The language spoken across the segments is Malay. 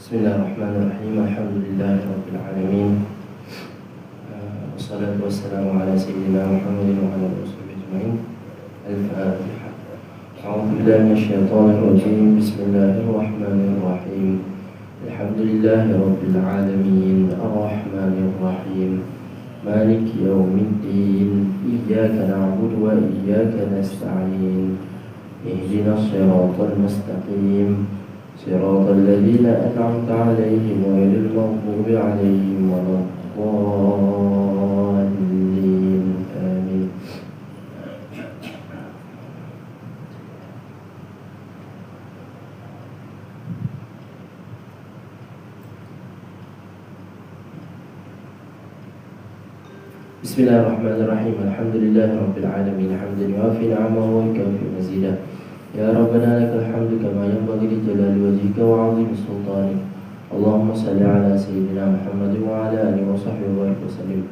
Bismillahirrahmanirrahim. Alhamdulillahirabbil wassalatu wassalamu ala sayyidina Muhammadin wa ala alihi ajma'in. Al-Fatihah. A'udzu billahi minasyaitonir rajim. Bismillahirrahmanirrahim. Alhamdulillahirabbil alamin. Arrahmanir rahim. Maliki yaumiddin. Iyyaka na'budu wa iyyaka nasta'in. Ihdinas siratal mustaqim. صراط الذين أنعمت عليهم غير المغضوب عليهم ولا الضالين آمين. بسم الله الرحمن الرحيم. الحمد لله رب العالمين حمدا يوافي نعمه ويكافئ مزيده. يا ربنا لك الحمد كما ينبغي لجلال وجهك وعظيم سلطانك. اللهم صل على سيدنا محمد وعلى آله وصحبه وبارك وسلم.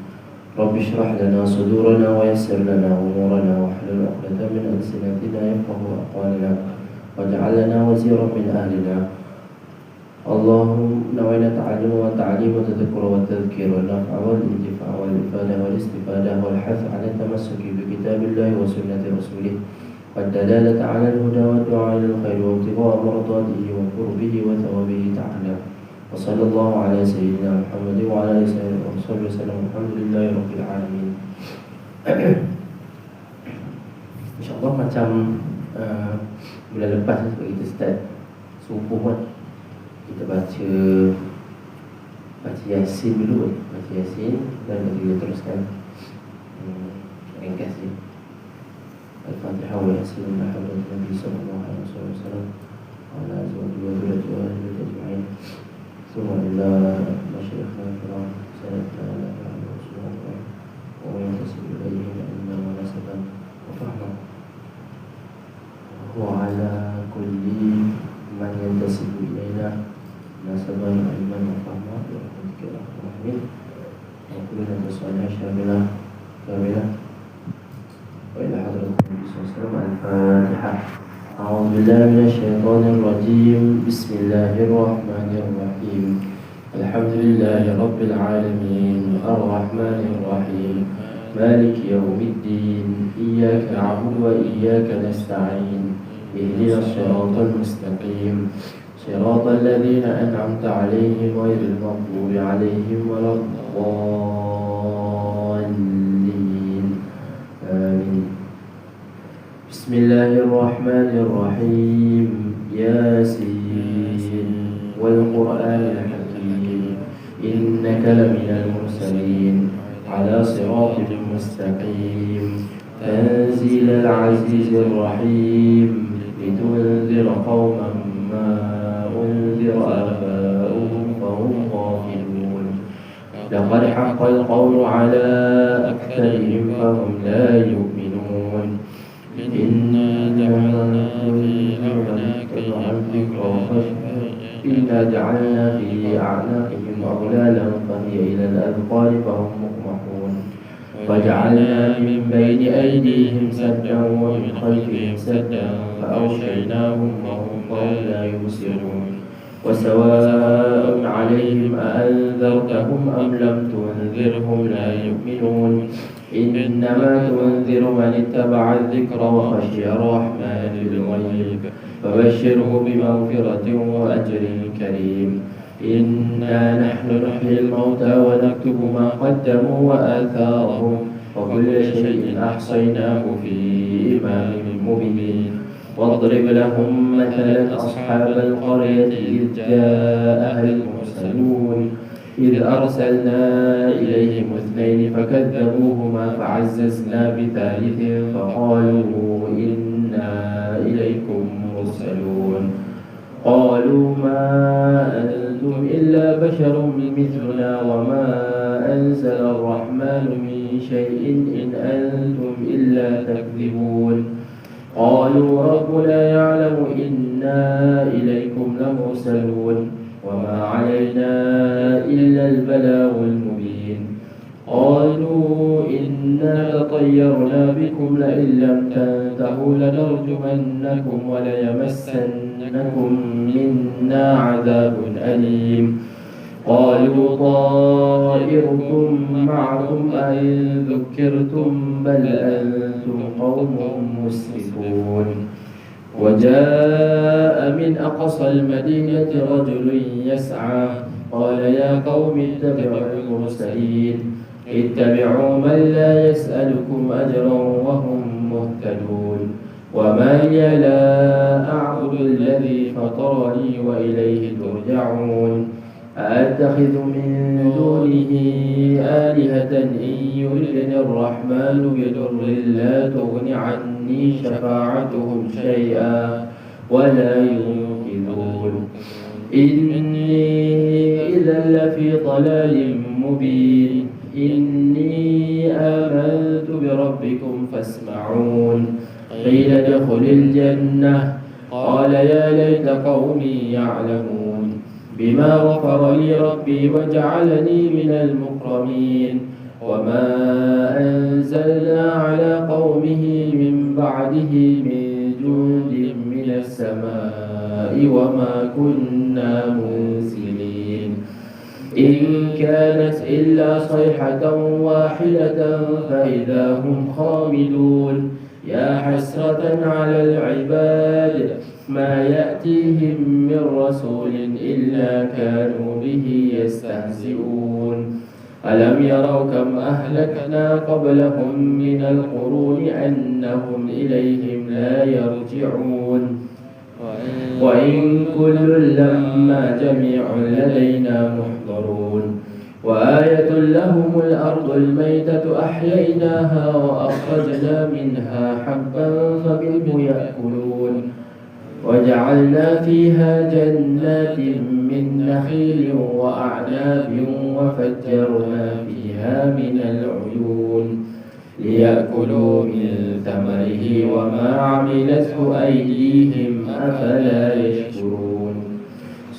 رب اشرح لنا صدورنا ويسر لنا أمورنا واحلل عقدة من ألسنتنا يفقهوا أقوالنا واجعل لنا وزيرا من أهلنا. اللهم نوينا التعلم والتعليم والتذكر والتذكير والنفع والانتفاع والإفادة والاستفادة والحث على التمسك بكتاب الله وسنة رسوله والدلالة على الهدى والدعاء إلى الخير وابتغاء مرضاته وقربه وثوابه تعالى. وصلى الله على سيدنا محمد وعلى آله وصحبه وسلم. الحمد لله رب العالمين. InsyaAllah macam bulan lepas kita start subuh kan, kita baca Yasin dulu, baca Yasin dan kita teruskan ringkas je. Al-Fatihah wa Yasin ala hadratin Nabi sallallahu alaihi wasallam wa ala azwajihi wa dhurriyyatihi wa ahli baitihi ajma'in. Thumma ila masyayikhina al-kiram sallallahu alaihi wasallam wa yantasib ilayhim anna wa nasaban wa fahma wa ala kulli man yantasib ilayna nasaban ilman wa fahma bi rahmatika ya arhamar rahimin. Wa kullu salih syamilah kamilah وإلى حضرة النبي صلى الله عليه وسلم. الفاتحة. أعوذ بالله من الشيطان الرجيم. بسم الله الرحمن الرحيم. الحمد لله رب العالمين الرحمن الرحيم مالك يوم الدين إياك نعبد وإياك نستعين اهدنا الصراط المستقيم صراط الذين أنعمت عليهم غير المغضوب عليهم ولا الضالين آمين. بسم الله الرحمن الرحيم. ياسين والقرآن الحكيم إنك لمن المرسلين على صراط مستقيم تنزيل العزيز الرحيم لتنذر قوما ما أنذر آباؤهم فهم غافلون. لقد حق القول على أكثرهم فهم لا يؤمنون. إنا جعلنا في أعناقهم أغلالا فهي إلى الأذقان فهم مقمحون. وجعلنا من بين أيديهم سدا ومن خلفهم سدا فأغشيناهم وهم لا يبصرون. وسواء عليهم أأنذرتهم أم لم تنذرهم لا يؤمنون. إنما تنذر من اتبع الذكر وخشي الرحمن بالغيب فبشره بمغفرة وأجر كريم. إنا نحن نحيي الموتى ونكتب ما قدموا وآثارهم وكل شيء أحصيناه في إمام مبين. واضرب لهم مثلا أصحاب القرية إذ جاءها المرسلون إذ أرسلنا إليهم اثنين فكذبوهما فعززنا بثالث فقالوا إنا إليكم مرسلون. قالوا ما أنتم إلا بشر مثلنا وما أنزل الرحمن من شيء إن أنتم إلا تكذبون. قالوا ربنا يعلم إنا إليكم لمرسلون وما علينا إلا البلاغ المبين. قالوا إنا لطيرنا بكم لئن لم تنتهوا لنرجمنكم وليمسنكم ليمسنكم منا عذاب أليم قالوا طائركم معكم أئن ذكرتم بل أنتم قوم مسرفون وجاء من أقصى المدينة رجل يسعى قال يا قوم اتبعوا المرسلين اتبعوا من لا يسألكم أجرا وهم مهتدون وما لي لا أعبد الذي فطرني وإليه ترجعون أأتخذ من دونه آلهة إن يردني الرحمن بضر لا تغن عني شفاعتهم شيئا ولا ينقذون إني إذا لفي ضلال مبين إني آمنت بربكم فاسمعون قيل ادخل الجنة قال يا ليت قومي يعلمون بما غفر لي ربي وجعلني من المكرمين وما أنزلنا على قومه من بعده من جند من السماء وما كنا منزلين إن كانت إلا صيحة واحدة فإذا هم خامدون يا حسرة على العباد ما يأتيهم من رسول إلا كانوا به يستهزئون ألم يروا كم أهلكنا قبلهم من القرون أنهم إليهم لا يرجعون وإن كل لما جميع لدينا محضرون وآية لهم الأرض الميتة أحييناها وأخرجنا منها حبا فمنه يأكلون وجعلنا فيها جنات من نخيل وأعناب وفجرنا فيها من العيون ليأكلوا من ثمره وما عملته أيديهم أفلا يشكرون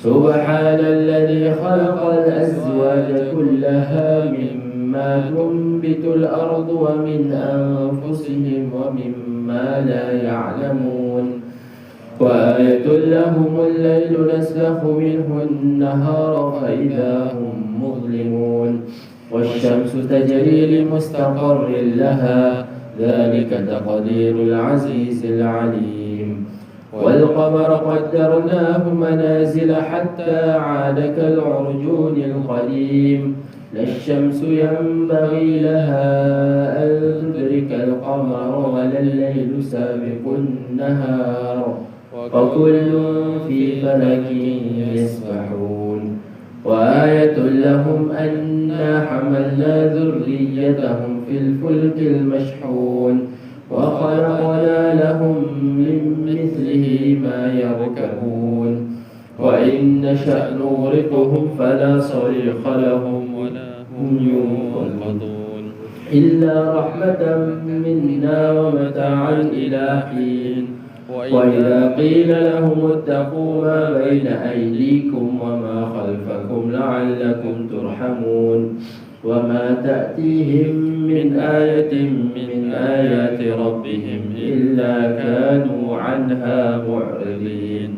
سبحان الذي خلق الأزواج كلها مما تنبت الأرض ومن أنفسهم ومما لا يعلمون وآية لهم الليل نسلخ منه النهار فإذا هم مظلمون والشمس تجري لمستقر لها ذلك تقدير العزيز العليم والقمر قدرناه منازل حتى عاد كالعرجون القديم لا الشمس ينبغي لها أن تدرك القمر ولا الليل سابق النهار وكل في فلك يسبحون وآية لهم أنا حملنا ذريتهم في الفلك المشحون وخلقنا لهم من مثله ما يركبون وإن نشأ نغرقهم فلا صريخ لهم ولا هم ينقذون إلا رحمة منا ومتاعا إلى حين وإذا قيل لهم اتقوا ما بين أيديكم وما خلفكم لعلكم ترحمون وما تأتيهم من آية من آيات ربهم إلا كانوا عنها معرضين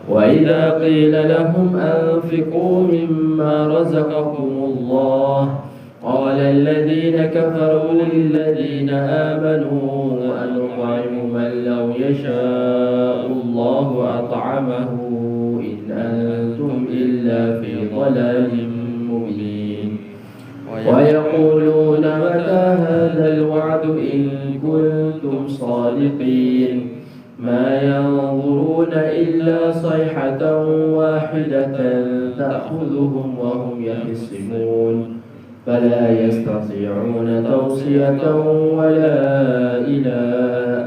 وإذا قيل لهم أنفقوا مما رزقكم الله قال الذين كفروا للذين آمنوا أنطعم من لو يشاء الله أطعمه إن أنتم إلا في ضلال مبين ويقولون متى هذا الوعد إن كنتم صادقين ما ينظرون إلا صيحة واحدة تأخذهم وهم يخصمون فلا يستطيعون توصية ولا إلى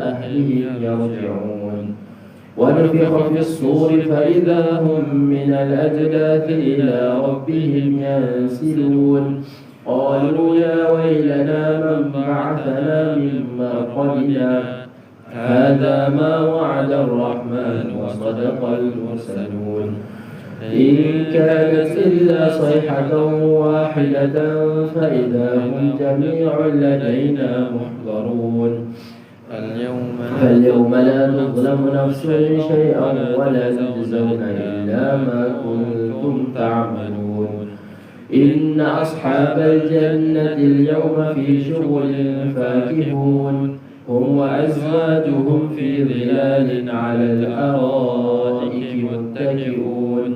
أهلهم يرجعون ونفخ في الصور فإذا هم من الأجداث إلى ربهم ينسلون قالوا يا ويلنا من بعثنا من مرقدنا هذا ما وعد الرحمن وصدق المرسلون إن كانت إلا صيحة واحدة فإذا هم جميع لدينا محضرون فاليوم لا تظلم نفس شيئا ولا تجزون إلا ما كنتم تعملون. إن أصحاب الجنة اليوم في شغل فاكهون هم وأزواجهم في ظلال على الأرائك متكئون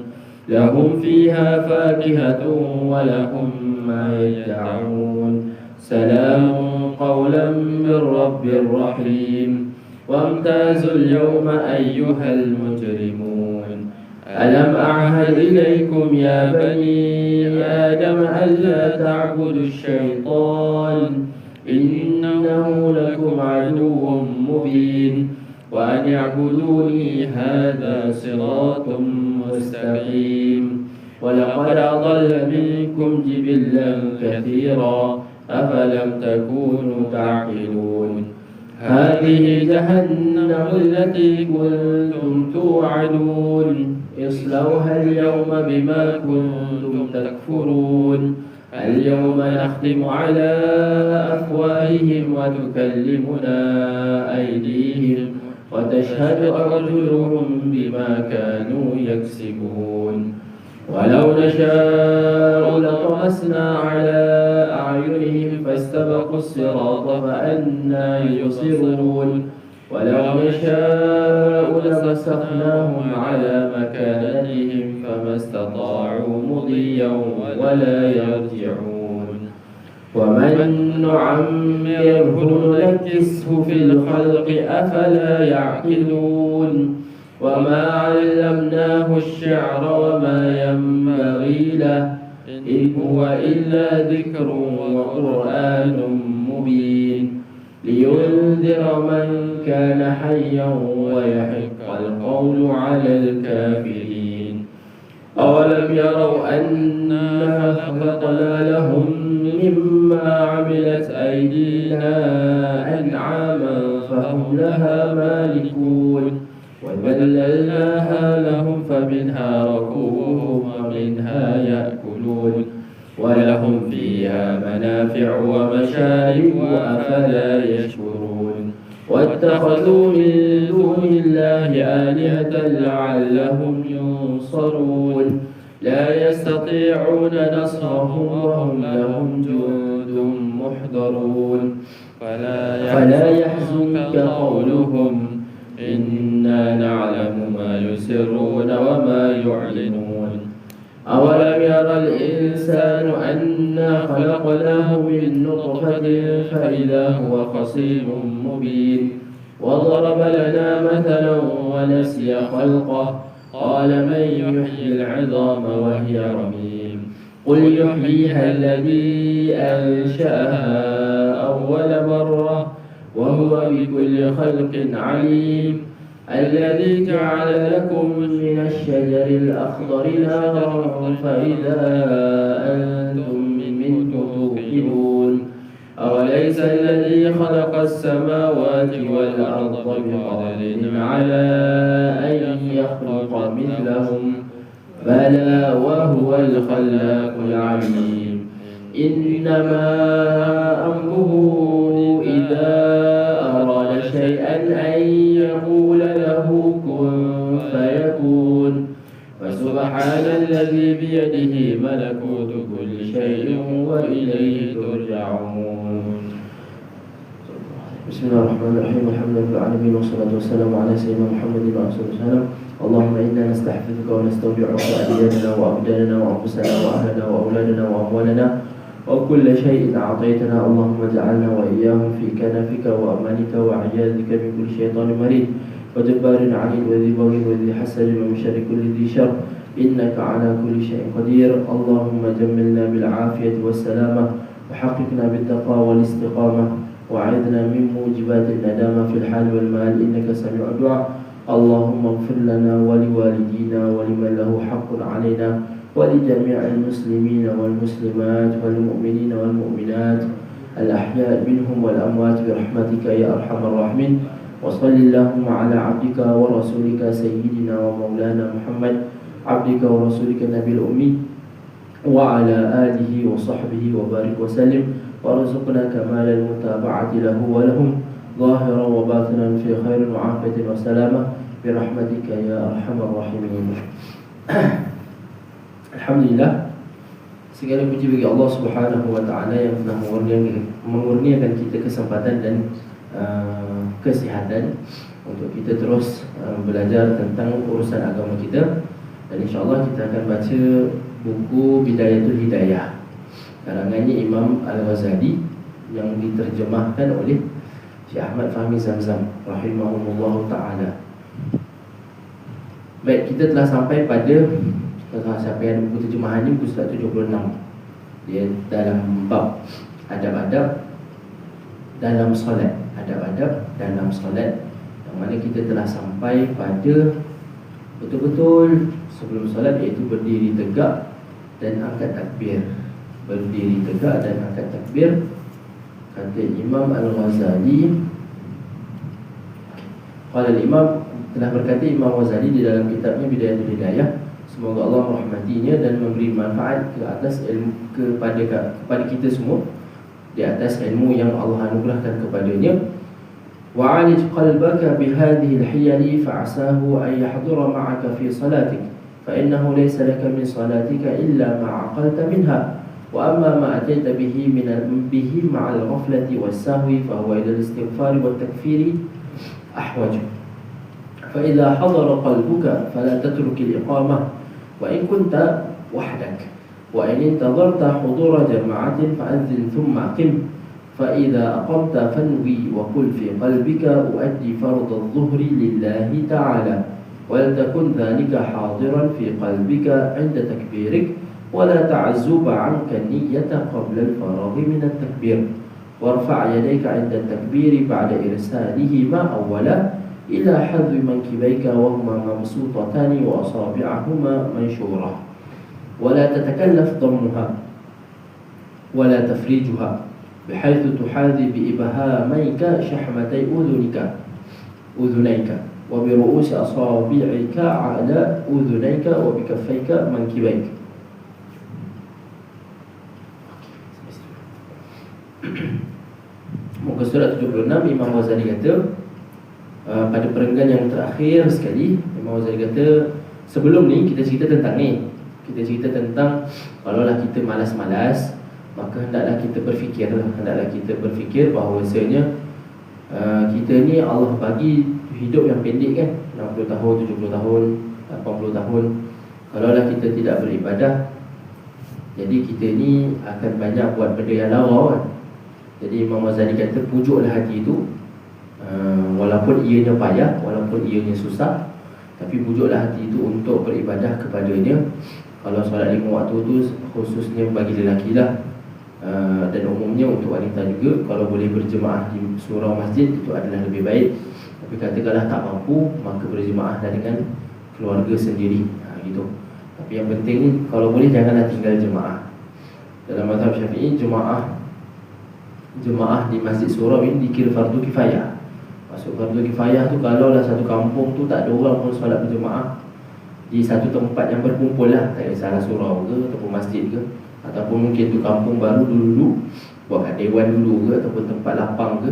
لهم فيها فاكهة ولهم ما يدعون سلام قولا من رب رحيم. وامتازوا اليوم أيها المجرمون ألم أعهد إليكم يا بني آدم ألا تعبدوا الشيطان إنه لكم عدو مبين وأن اعبدوني هذا صراط مستقيم. ولقد أضل منكم جبلا كثيرا أفلم تكونوا تعقلون. هذه جهنم التي كنتم توعدون اصلوها اليوم بما كنتم تكفرون. اليوم نختم على أفواههم وتكلمنا أيديهم وتشهد أرجلهم بما كانوا يكسبون. ولو نشاء لطمسنا على أعينهم فاستبقوا الصراط فأنى يبصرون. ولو نشاء لمسخناهم على مكانتهم فما استطاعوا مضيا ولا يرجعون. ومن نعمره ننكسه في الخلق أفلا يعقلون. وما علمناه الشعر وما ينبغي له إن هو إلا ذكر وقرآن مبين لينذر من كان حيا ويحق القول على الكافرين. أولم يروا أنا خلقنا لهم مما عملت أيدينا أنعاما فهم لها مالكون وذللناها لهم فمنها ركوبهم ومنها يأكلون ولهم فيها منافع ومشارب أفلا يشكرون. واتخذوا من دون الله آلهة لعلهم ينصرون لا يستطيعون نصرهم وهم لهم جند محضرون. فلا يحزنك قولهم إنا نعلم ما يسرون وما يعلنون. أولم يرى الإنسان أنا خلقناه من نطفة فإذا هو خصيم مبين. وضرب لنا مثلا ونسي خلقه قال من يحيي العظام وهي رميم قل يحييها الذي أنشأها أول مرة وهو بكل خلق عليم. الذي جعل لكم من الشجر الأخضر نارا فإذا أنتم منه توقدون. أوليس الذي خلق السماوات والأرض بقادر على أن يخلق مثلهم بلى وهو الخلاق العليم. إنما أمره إذا أراد شيئا أن يقول له كن فيكون. فسبحان الذي بيده ملكوت كل شيء وإليه ترجعون. بسم الله الرحمن الرحيم الحمد لله رب العالمين والصلاة والسلام على سيدنا محمد وعلى آله وسلم. اللهم إنا نستحفظك ونستودعك أدياننا وأبداننا وأنفسنا وأهلنا وأولادنا وأموالنا وكل شيء أعطيتنا. اللهم اجعلنا وإياهم في كنفك وأمانك وعياذك من كل شيطان مريد وجبار عنيد وذي بغي وذي حسد ومن شر كل ذي شر إنك على كل شيء قدير. اللهم جملنا بالعافية والسلامة وحققنا بالتقوى والاستقامة وأعذنا من موجبات الندامة في الحال والمال إنك سميع الدعاء. اللهم اغفر لنا ولوالدينا ولمن له حق علينا ولجميع المسلمين والمسلمات والمؤمنين والمؤمنات الأحياء منهم والأموات برحمتك يا أرحم الراحمين. وصل اللهم على عبدك ورسولك سيدنا ومولانا محمد عبدك ورسولك النبي الأمي وعلى آله وصحبه وبارك وسلم وارزقنا كمال المتابعة له ولهم. ظاهرا وباطنا في خير وعافية وسلامة برحمتك يا أرحم الراحمين. Alhamdulillah, segala puji bagi Allah Subhanahu wa taala yang telah mengurniakan kita kesempatan dan kesihatan untuk kita terus belajar tentang urusan agama kita. Dan insya-Allah kita akan baca buku Bidayatul Hidayah karangannya Imam Al-Ghazali yang diterjemahkan oleh Syekh Ahmad Fahmi Zamzam rahimahullah taala. Baik, kita telah sampai pada siapa yang buku terjemahan ini, buku 176. Dia dalam bab adab-adab dalam solat. Adab-adab dalam solat, yang mana kita telah sampai pada betul-betul sebelum solat, iaitu berdiri tegak dan angkat takbir. Berdiri tegak dan angkat takbir. Kata Imam Al-Ghazali, qala al-Imam, telah berkata Imam Ghazali di dalam kitabnya Bidayatul Hidayah, semoga Allah merahmatinya dan memberi manfaat ke atas ilmu kepada kita semua, di atas ilmu yang Allah anugerahkan kepadanya. Wa'alij qalbaka bihadhihi al-hiyali fa'asahu an yahdura ma'aka fi salatik fa innahu laysa laka min salatika illa ma 'aqalta minha wa amma ma ataita bihi ma'al ghaflati was-sahwi fa huwa ila al-istighfar wat-takfiri ahwaj. Fa idha hadara qalbuka fala tatruk al-iqamah wa in kunta wahdak wa in intadharta hudura jama'atin fa'adhin thumma aqim fa idza aqamta fanwi wa qul fi qalbika uaddi fardh adh-dhuhri lillahi ta'ala wa la takun dhalika hadiran fi qalbika 'inda takbirik wa la ta'azzuba 'anka niyyata qabla al-faragh min at-takbir warfa' yadayka 'inda at-takbir ba'da irsalihi ma awwala ila hadwi mankibayka wa huma mamsutatani wa asabi'ahuma manshurah wa la tatakallaf dammuha wa la tafrijuha bihaythu tuhadhi bi ibhamayka shahmatay udhunayka wa bi ru'usi asabi'ika 'ala udhunayka wa bi kaffayka mankibayka. Muka surat 76, Imam Ghazali kata, pada perenggan yang terakhir sekali, Imam Ghazali kata, sebelum ni kita cerita tentang ni. Kita cerita tentang kalaulah kita malas-malas, maka hendaklah kita berfikir bahawasanya kita ni Allah bagi hidup yang pendek kan, 60 tahun, 70 tahun, 80 tahun. Kalaulah kita tidak beribadah, jadi kita ni akan banyak buat benda yang lara kan. Jadi Imam Ghazali kata, pujuklah hati itu, walaupun ianya payah, walaupun ianya susah, tapi pujuklah hati itu untuk beribadah kepadanya. Kalau solat 5 waktu itu khususnya bagi lelaki lah, dan umumnya untuk wanita juga. Kalau boleh berjemaah di surau masjid, itu adalah lebih baik. Tapi katakanlah tak mampu, maka berjemaahlah dengan keluarga sendiri, gitu. Tapi yang penting ni, kalau boleh janganlah tinggal jemaah. Dalam mazhab Syafi'i, jemaah di masjid surau ini dikira fardu kifayah. Maksud fardu kifayah tu, kalau lah satu kampung tu tak ada orang pun solat berjemaah di satu tempat yang berkumpul lah, tak kisahlah surau ke ataupun masjid ke, ataupun mungkin tu kampung baru dulu buat kat dewan dulu ke, ataupun tempat lapang ke,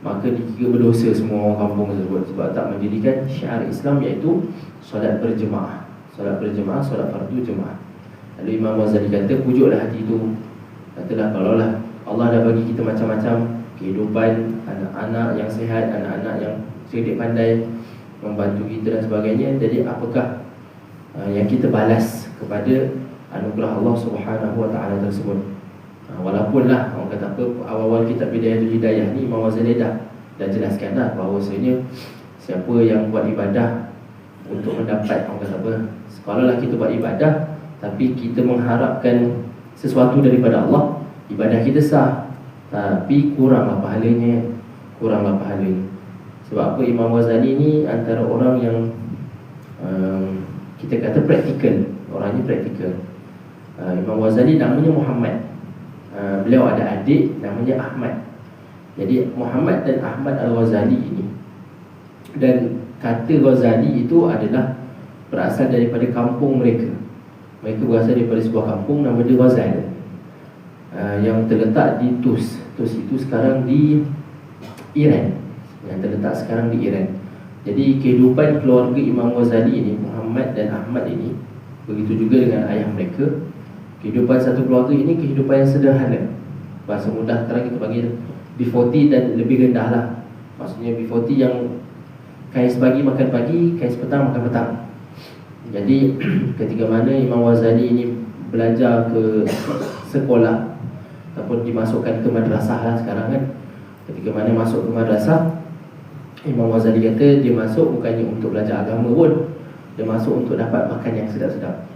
maka dikira berdosa semua orang kampung tersebut, sebab tak menjadikan syiar Islam, iaitu solat berjemaah. Solat berjemaah, solat fardu jemaah. Lalu Imam Ghazali kata, pujuklah hati itu. Katalah, kalaulah Allah dah bagi kita macam-macam kehidupan, anak-anak yang sihat, anak-anak yang cerdik pandai, membantu kita dan sebagainya, jadi apakah yang kita balas kepada anugerah Allah Subhanahu wa taala tersebut? Walaupun lah orang kata apa, awal-awal kitab Bidayatul Hidayah ni Imam Ghazali dah jelaskan dah bahawasanya siapa yang buat ibadah untuk mendapat, orang kata apa, kalaulah kita buat ibadah tapi kita mengharapkan sesuatu daripada Allah, ibadah kita sah, tapi kuranglah pahalanya. Sebab apa? Imam Ghazali ni antara orang yang kita kata praktikal. Orangnya praktikal. Imam Ghazali namanya Muhammad, beliau ada adik namanya Ahmad. Jadi Muhammad dan Ahmad Al-Ghazali ini, dan kata Ghazali itu adalah berasal daripada kampung mereka. Mereka berasal daripada sebuah kampung nama dia Ghazal, yang terletak di Tus. Tus itu sekarang di Iran. yang terletak sekarang di Iran. Jadi kehidupan keluarga Imam Ghazali ini, Muhammad dan Ahmad ini, begitu juga dengan ayah mereka, kehidupan satu keluarga ini kehidupan yang sederhana. Bahasa mudah sekarang kita panggil B40 dan lebih rendah lah. Maksudnya B40 yang kais pagi makan pagi, kais petang makan petang. Jadi ketika mana Imam Ghazali ini belajar ke sekolah ataupun dimasukkan ke madrasah lah sekarang kan, ketika mana masuk ke madrasah, Imam Ghazali kata dia masuk bukannya untuk belajar agama pun, dia masuk untuk dapat makan yang sedap-sedap.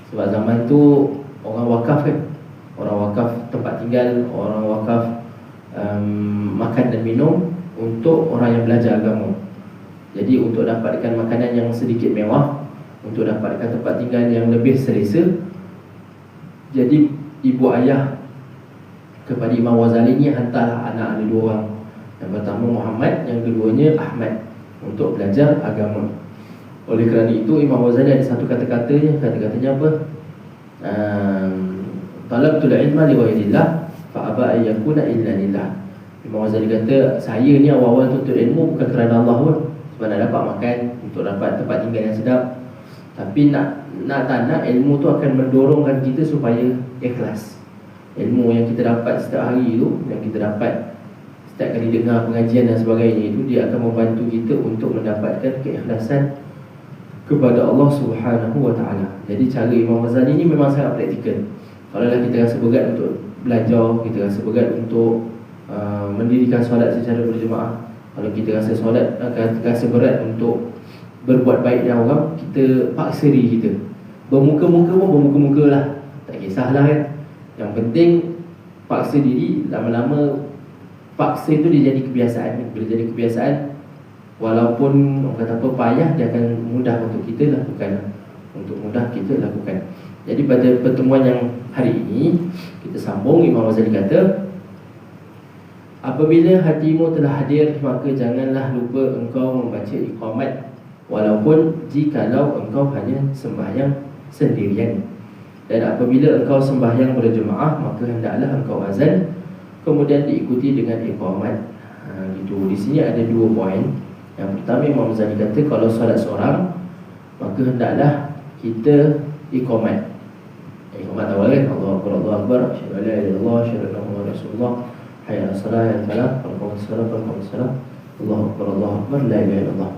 Sebab zaman tu orang wakaf kan, orang wakaf tempat tinggal, orang wakaf makan dan minum untuk orang yang belajar agama. Jadi untuk dapatkan makanan yang sedikit mewah, untuk dapatkan tempat tinggal yang lebih selesa, jadi ibu ayah kepada Imam Ghazali ni hantarlah anak ada 2 orang. Yang pertama Muhammad, yang keduanya Ahmad, untuk belajar agama. Oleh kerana itu Imam Ghazali ada satu kata-katanya, kata-katanya apa? Talabtul ilma li ghairillah fa aba an yakuna illa lillah. Imam Ghazali kata, saya ni awal-awal tuntut ilmu bukan kerana Allah pun, sebab nak dapat makan, untuk dapat tempat tinggal yang sedap. Tapi nak tak nak, ilmu tu akan mendorongkan kita supaya ikhlas. Ilmu yang kita dapat setiap hari tu, yang kita dapat setiap kali dengar pengajian dan sebagainya itu, dia akan membantu kita untuk mendapatkan keikhlasan kepada Allah Subhanahu wa ta'ala. Jadi cara Imam Ghazali ni memang sangat praktikal. Kalau kita rasa berat untuk belajar, kita rasa berat untuk mendirikan solat secara berjemaah, kalau kita rasa rasa berat untuk berbuat baik dengan orang, kita paksa diri kita. Bermuka-muka pun bermuka-muka lah, tak kisahlah kan. Yang penting paksa diri, lama-lama paksa itu dia jadi kebiasaan. Bila jadi kebiasaan, walaupun orang kata apa payah, dia akan mudah untuk kita lakukan. Untuk mudah kita lakukan. Jadi pada pertemuan yang hari ini, kita sambung. Imam Ghazali kata, apabila hatimu telah hadir, maka janganlah lupa engkau membaca iqamat, walaupun jikalau engkau hanya sembahyang sendirian. Dan apabila engkau sembahyang berjemaah, maka hendaklah engkau azan, kemudian diikuti dengan iqamat. Gitu. Di sini ada 2 poin. Yang pertama, Imam Ghazali kata kalau solat seorang, maka hendaklah kita iqamat. Iqamat awal kan, Allahu Akbar, Allahu Akbar, asyhadu an la ilaha illallah, asyhadu anna Muhammadar Rasulullah, hayya 'alas salah, hayya 'alal falah, qad qamat salah, Allahu Akbar, Allahu Akbar, la ilaha illallah.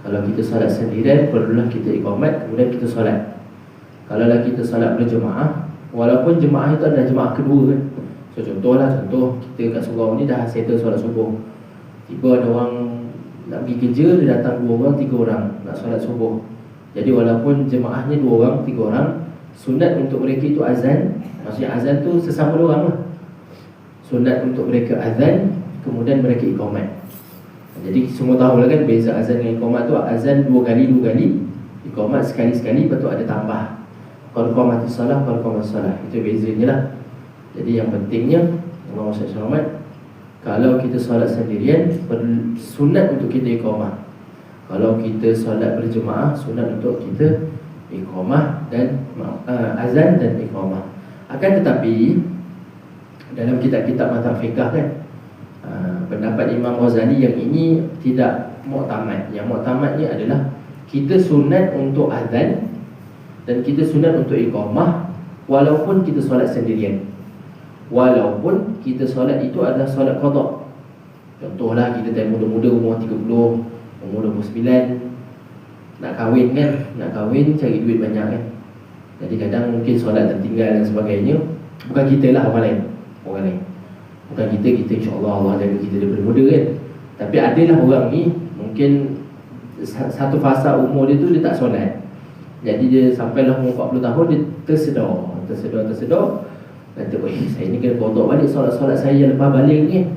Kalau kita solat sendirian, perlulah kita iqamat, kemudian kita solat. Kalaulah kita solat berjemaah, walaupun jemaah itu adalah jemaah kedua kan. So contoh kita kat surau ni dah settle solat subuh, tiba ada orang nak pergi kerja, dia datang 2 orang, 3 orang nak solat subuh. Jadi walaupun jemaahnya 2 orang, 3 orang, sunat untuk mereka itu azan. Maksudnya azan tu sesama 2 orang lah. Sunat untuk mereka azan, kemudian mereka iqamat. Jadi semua tahu lah kan beza azan dengan iqamat tu. Azan 2 kali, iqamat sekali-sekali, lepas tu ada tambah qad qamatis salah, qad qamatis salah. Itu bezanya lah. Jadi yang pentingnya, Allah SWT, kalau kita solat sendirian, sunat untuk kita iqamah. Kalau kita solat berjemaah, sunat untuk kita iqamah dan azan dan iqamah. Akan tetapi dalam kitab-kitab mazhab fiqh kan, pendapat Imam Ghazali yang ini tidak muktamad. Yang muktamadnya adalah kita sunat untuk azan dan kita sunat untuk iqamah walaupun kita solat sendirian. Walaupun kita solat itu adalah solat qada. Contohlah kita dah muda-muda, umur 30, umur 29, nak kahwin kan, nak kahwin cari duit banyak kan. Jadi kadang mungkin solat tertinggal dan sebagainya. Bukan kita lah, orang lain. Bukan kita insya-Allah Allah jaga kita daripada muda kan. Tapi adalah orang ni mungkin satu fasa umur dia tu dia tak solat. Jadi dia sampailah umur 40 tahun, dia tersedar. Kata, saya ni kena qada balik solat-solat saya lepas balik ni.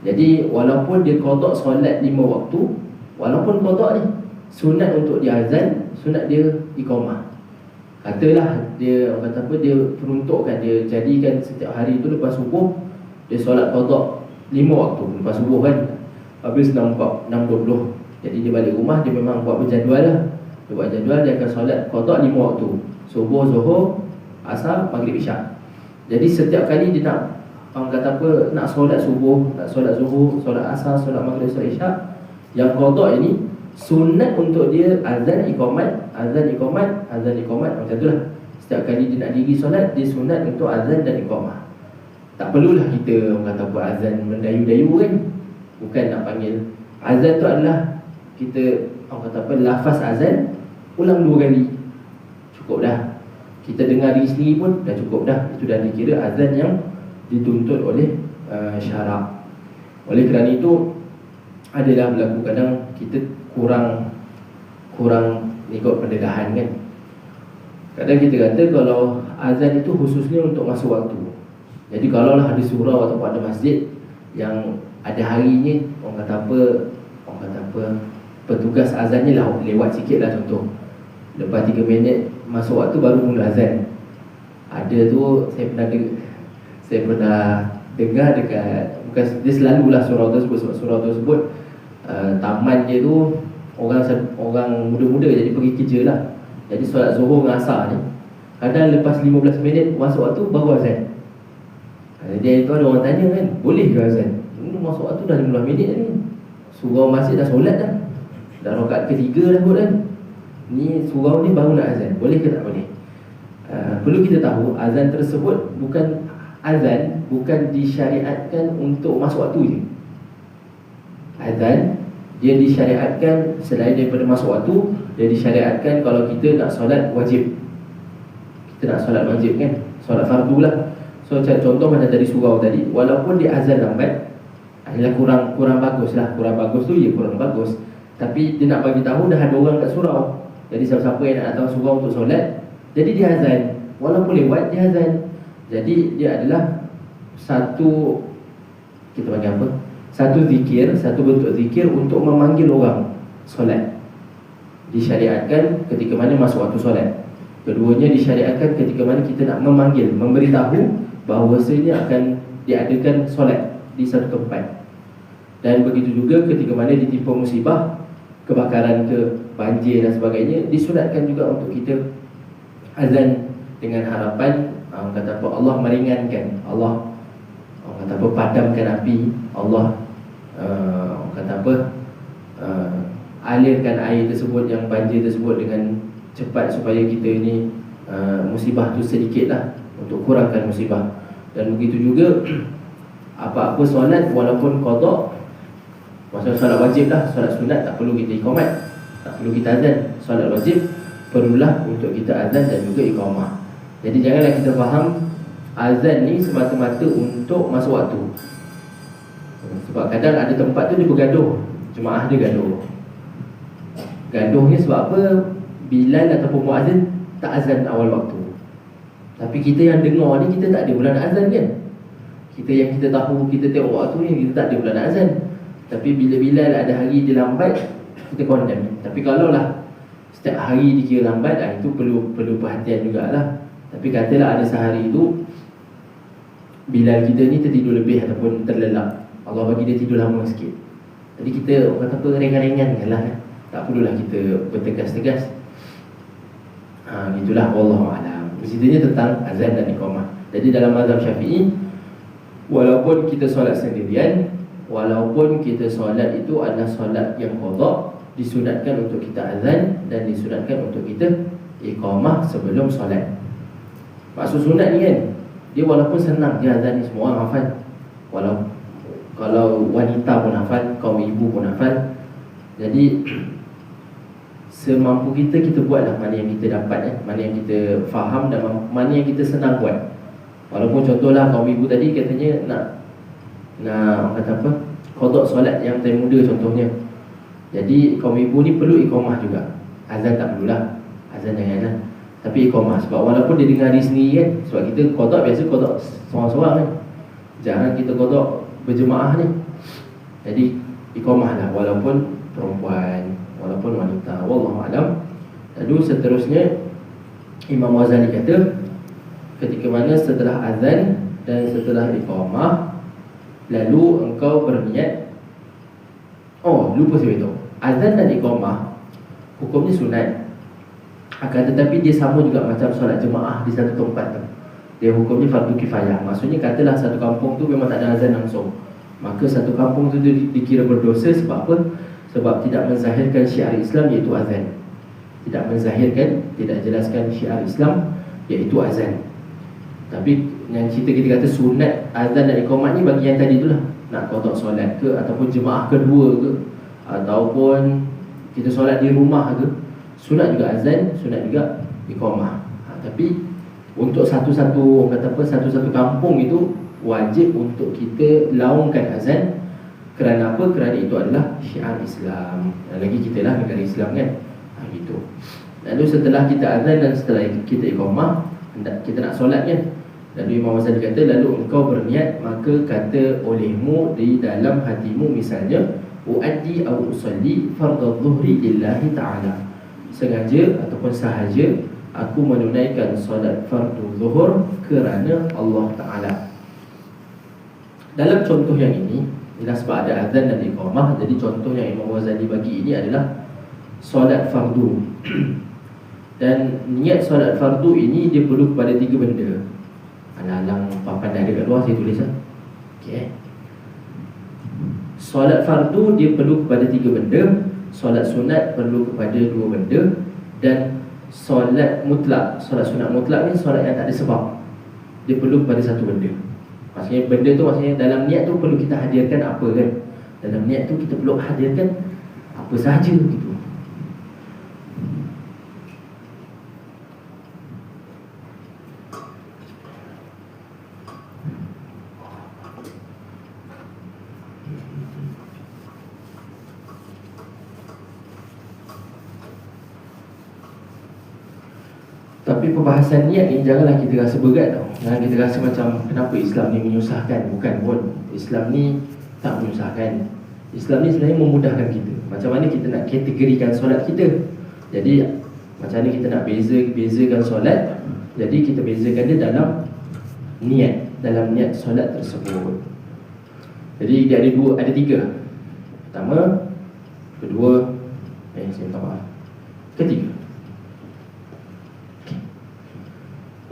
Jadi walaupun dia qada solat 5 waktu, walaupun qada ni, sunat untuk dia azan, sunat dia iqamah. Katalah dia, orang kata apa, dia peruntukkan, dia jadikan setiap hari tu lepas subuh dia solat qada 5 waktu lepas subuh kan. Habis 6.20. Jadi dia balik rumah, dia memang buat berjadual lah. Dia buat jadual, dia akan solat qada 5 waktu. Subuh, zuhur, asar, maghrib, isyak. Jadi setiap kali dia nak orang kata apa, nak solat subuh, nak solat zuhur, solat asar, solat maghrib, solat isyak, yang qada ini sunat untuk dia azan iqamat, azan iqamat, azan iqamat, macam itulah. Setiap kali dia nak diri solat, dia sunat untuk azan dan iqamah. Tak perlulah kita orang kata apa azan mendayu-dayu kan. Bukan nak panggil. Azan tu adalah kita orang kata apa, lafaz azan ulang 2 kali. Cukup dah. Kita dengar diri sendiri pun dah cukup dah. Itu dah dikira azan yang dituntut oleh syarak. Oleh kerana itu adalah berlaku kadang kita kurang ikut pendedahan kan. Kadang kita kata kalau azan itu khususnya untuk masa waktu. Jadi kalau lah ada surau ataupun ada masjid yang ada harinya, orang kata apa, petugas azannya lah lewat sikit lah, contoh lepas 3 minit masuk waktu baru mula azan. Ada tu saya pernah dengar dekat, bukan dia selalulah surau tersebut, sebab surau tersebut taman dia tu orang muda-muda jadi pergi kerja lah. Jadi solat zuhur dengan asar ni kadang lepas 15 minit masuk waktu baru azan. Jadi itu ada orang tanya kan, boleh ke azan? Masuk waktu dah 15 minit ni, surau masjid dah solat dah rakaat ketiga dah kot kan. Ni surau ni baru nak azan, boleh ke tak boleh? Perlu kita tahu azan tersebut bukan disyariatkan untuk masuk waktu je. Azan dia disyariatkan selain daripada masuk waktu, dia disyariatkan kalau kita nak solat wajib. Kita nak solat wajib kan, solat fardu lah. So contoh macam tadi surau tadi, walaupun dia azan lambat, adalah kurang bagus lah. Kurang bagus tu ya kurang bagus, tapi dia nak bagi tahu dah ada orang kat surau. Jadi siapa-siapa yang nak datang surau untuk solat, jadi dia azan. Walaupun lewat dia azan. Jadi dia adalah satu, kita panggil apa, satu zikir, satu bentuk zikir untuk memanggil orang solat. Disyariatkan ketika mana masuk waktu solat. Keduanya disyariatkan ketika mana kita nak memanggil, memberitahu bahawasanya akan diadakan solat di satu tempat. Dan begitu juga ketika mana ditimpa musibah, kebakaran ke, banjir dan sebagainya, disunatkan juga untuk kita azan dengan harapan orang kata apa, Allah meringankan, Allah orang kata apa, padamkan api, Allah orang kata apa, alirkan air tersebut, yang banjir tersebut dengan cepat supaya kita ini musibah tu sedikit lah, untuk kurangkan musibah. Dan begitu juga apa-apa solat walaupun qada, maksudnya solat wajib lah, solat sunat tak perlu kita iqamat, tak perlu kita azan. Solat wajib perlulah untuk kita azan dan juga iqamah. Jadi janganlah kita faham azan ni semata-mata untuk masuk waktu. Sebab kadang ada tempat tu dia bergaduh, jemaah dia gaduh. Gaduhnya sebab apa? Bilal ataupun muazzin tak azan awal waktu. Tapi kita yang dengar ni, kita tak ada pula nak azan kan. Kita yang kita tahu, kita tengok waktu ni, kita tak ada pula nak azan. Tapi bila Bilal ada hari dia lambat, kita condemn. Tapi kalau lah setiap hari dikira lambat, itu perlu perhatian jugalah. Tapi katalah ada sehari itu Bilal kita ni tertidur lebih ataupun terlelap, Allah bagi dia tidur lama sikit. Jadi kita kata apa, ringan-ringan lah kan. Tak perlulah kita bertegas-tegas. Gitulah, wallahualam. Ceritanya tentang azan dan iqamah. Jadi dalam mazhab Syafi'i, walaupun kita solat sendirian, walaupun kita solat itu adalah solat yang qada, disunatkan untuk kita azan dan disunatkan untuk kita iqamah sebelum solat. Maksud sunat ni kan, dia walaupun senang dia azan ni, semua orang hafal. Kalau wanita pun hafal, kaum ibu pun hafal. Jadi semampu kita buatlah mana yang kita dapat, mana yang kita faham dan mana yang kita senang buat. Walaupun contohlah kaum ibu tadi katanya nak orang kata apa, qada solat yang time muda contohnya. Jadi kaum ibu ni perlu iqamah juga. Azan tak perlulah, azan janganlah, tapi iqamah. Sebab walaupun dia dengar diri sendiri kan, sebab kita qada biasa qada seorang-seorang kan, jarang kita qada berjemaah ni. Jadi iqamah lah, walaupun perempuan, walaupun wanita, wallahu alam. Lalu seterusnya Imam Ghazali kata, ketika mana setelah azan dan setelah iqamah, lalu engkau berniat. Lupa saya beritahu, azan dan iqamah hukumnya sunat, akan tetapi dia sama juga macam solat jemaah di satu tempat tu. Dia hukumnya fardu kifayah. Maksudnya katalah satu kampung tu memang tak ada azan langsung, maka satu kampung tu dia dikira berdosa. Sebab apa? Sebab tidak menzahirkan syiar Islam, iaitu azan. Tidak menzahirkan, tidak jelaskan syiar Islam, iaitu azan. Tapi yang kita kata sunat azan dan iqamah ni bagi yang tadi tu lah, nak qada solat ke, ataupun jemaah kedua ke, ataupun kita solat di rumah ke, sunat juga azan, sunat juga iqamah. Tapi untuk satu-satu kampung itu wajib untuk kita laungkan azan. Kerana apa? Kerana itu adalah syiar Islam. Lagi kita lah negara Islam kan, gitu. Lalu setelah kita azan dan setelah kita iqamah, kita nak solat kan. Lalu Imam Ghazali kata, lalu engkau berniat, maka kata olehmu di dalam hatimu, misalnya uaddi au usalli fardhu dhuhri lillahi ta'ala, sengaja ataupun sahaja aku menunaikan solat fardu zuhur kerana Allah Ta'ala. Dalam contoh yang ini, sebab ada azan dan iqamah, jadi contoh yang Imam Ghazali bagi ini adalah solat fardu. Dan niat solat fardu ini dia perlu kepada 3 benda. Alang-alang papan dah ada kat luar, saya tulis lah. Okay. Solat fardu dia perlu kepada 3 benda. Solat sunat perlu kepada 2 benda. Dan solat mutlak, solat sunat mutlak ni solat yang tak ada sebab, dia perlu kepada 1 benda. Maksudnya benda tu, maksudnya dalam niat tu perlu kita hadirkan apa kan. Dalam niat tu kita perlu hadirkan apa sahaja gitu. Tapi perbahasan niat ni janganlah kita rasa berat tau. Jangan kita rasa macam kenapa Islam ni menyusahkan. Bukan pun, Islam ni tak menyusahkan. Islam ni sebenarnya memudahkan kita. Macam mana kita nak kategorikan solat kita. Jadi macam mana kita nak bezakan solat. Jadi kita bezakan dia dalam niat, dalam niat solat tersebut. Jadi dia ada 3. Pertama, kedua, saya minta maaf, ketiga.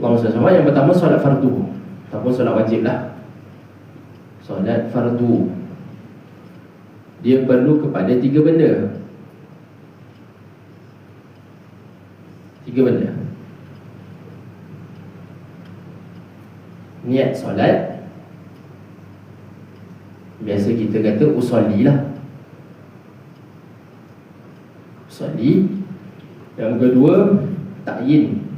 Allahumma salli. Yang pertama solat fardu ataupun solat wajib lah. Solat fardu dia perlu kepada 3 benda. 3 benda. Niat solat, biasa kita kata usolli lah, usolli. Yang kedua, takyin,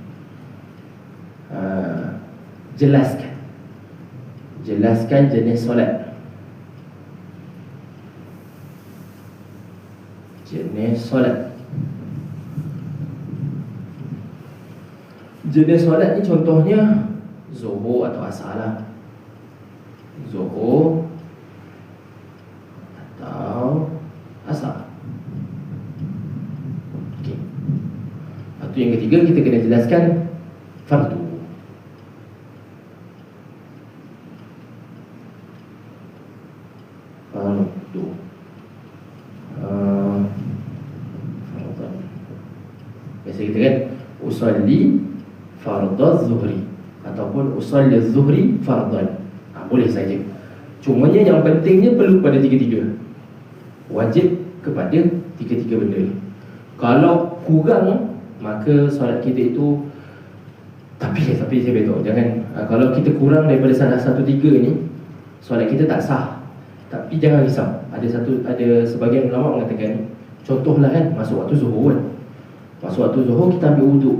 jelaskan jenis solat. Jenis solat ni contohnya zuhur atau asar lah. Zuhur atau asar. Okay. Lepas tu yang ketiga, kita kena jelaskan fardu. Biasa kita kan usalli fardaz zuhri ataupun usalli zuhri fardan. Boleh saja. Cumanya yang pentingnya perlu kepada 3-3. Wajib kepada 3-3 benda ni. Kalau kurang, maka solat kita itu Tapi saya beritahu, jangan kalau kita kurang daripada salah 1-3 ni, solat kita tak sah. Tapi jangan risau. Ada sebagian ulama mengatakan, contohlah kan, masuk waktu zuhur kan. Masuk waktu zuhur kita ambil wuduk.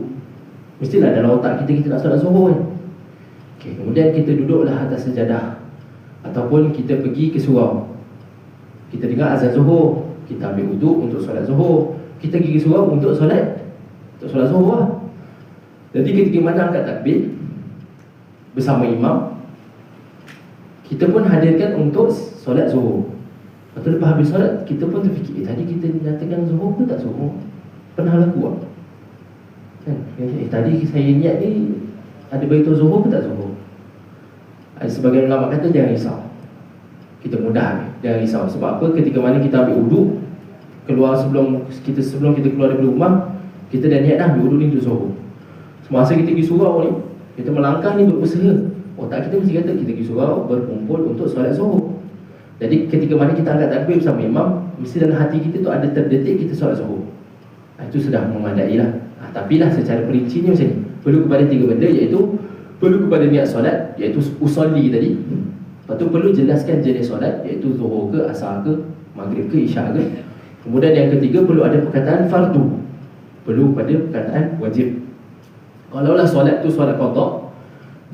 Mestilah dalam otak kita nak solat zuhur kan. Okay, kemudian kita duduklah atas sejadah ataupun kita pergi ke surau. Kita dengar azan zuhur, kita ambil wuduk untuk solat zuhur. Kita pergi ke surau untuk solat zuhur lah. Jadi ketika mana angkat takbir bersama imam, kita pun hadirkan untuk solat zuhur. Lepas lepas habis solat, kita pun terfikir, tadi kita nyatakan zuhur ke tak zuhur? Pernah laku tak? Kan? Tadi saya niat ni ada beritahu zuhur ke tak zuhur? Ada sebagian ulama kata jangan risau. Kita mudah, jangan risau. Sebab apa? Ketika mana kita ambil wuduk, sebelum kita keluar dari rumah, kita dah niat dah ambil wuduk ni untuk zuhur. Semasa kita pergi surau ni, Kita melangkah ni berusaha. Otak kita mesti kata kita pergi surau berkumpul untuk solat zuhur. Jadi ketika mana kita angkat takbir bersama imam, mesti dalam hati kita tu ada terdetik kita solat zuhur. Itu sudah memadai lah. Tapi lah secara perincinya macam ni. Perlu kepada 3 benda, iaitu perlu kepada niat solat, iaitu usolli tadi. Lepas tu perlu jelaskan jenis solat, iaitu zuhur ke, asar ke, maghrib ke, isyak ke. Kemudian yang ketiga, perlu ada perkataan fardu. Perlu pada perkataan wajib. Kalaulah solat tu solat qada,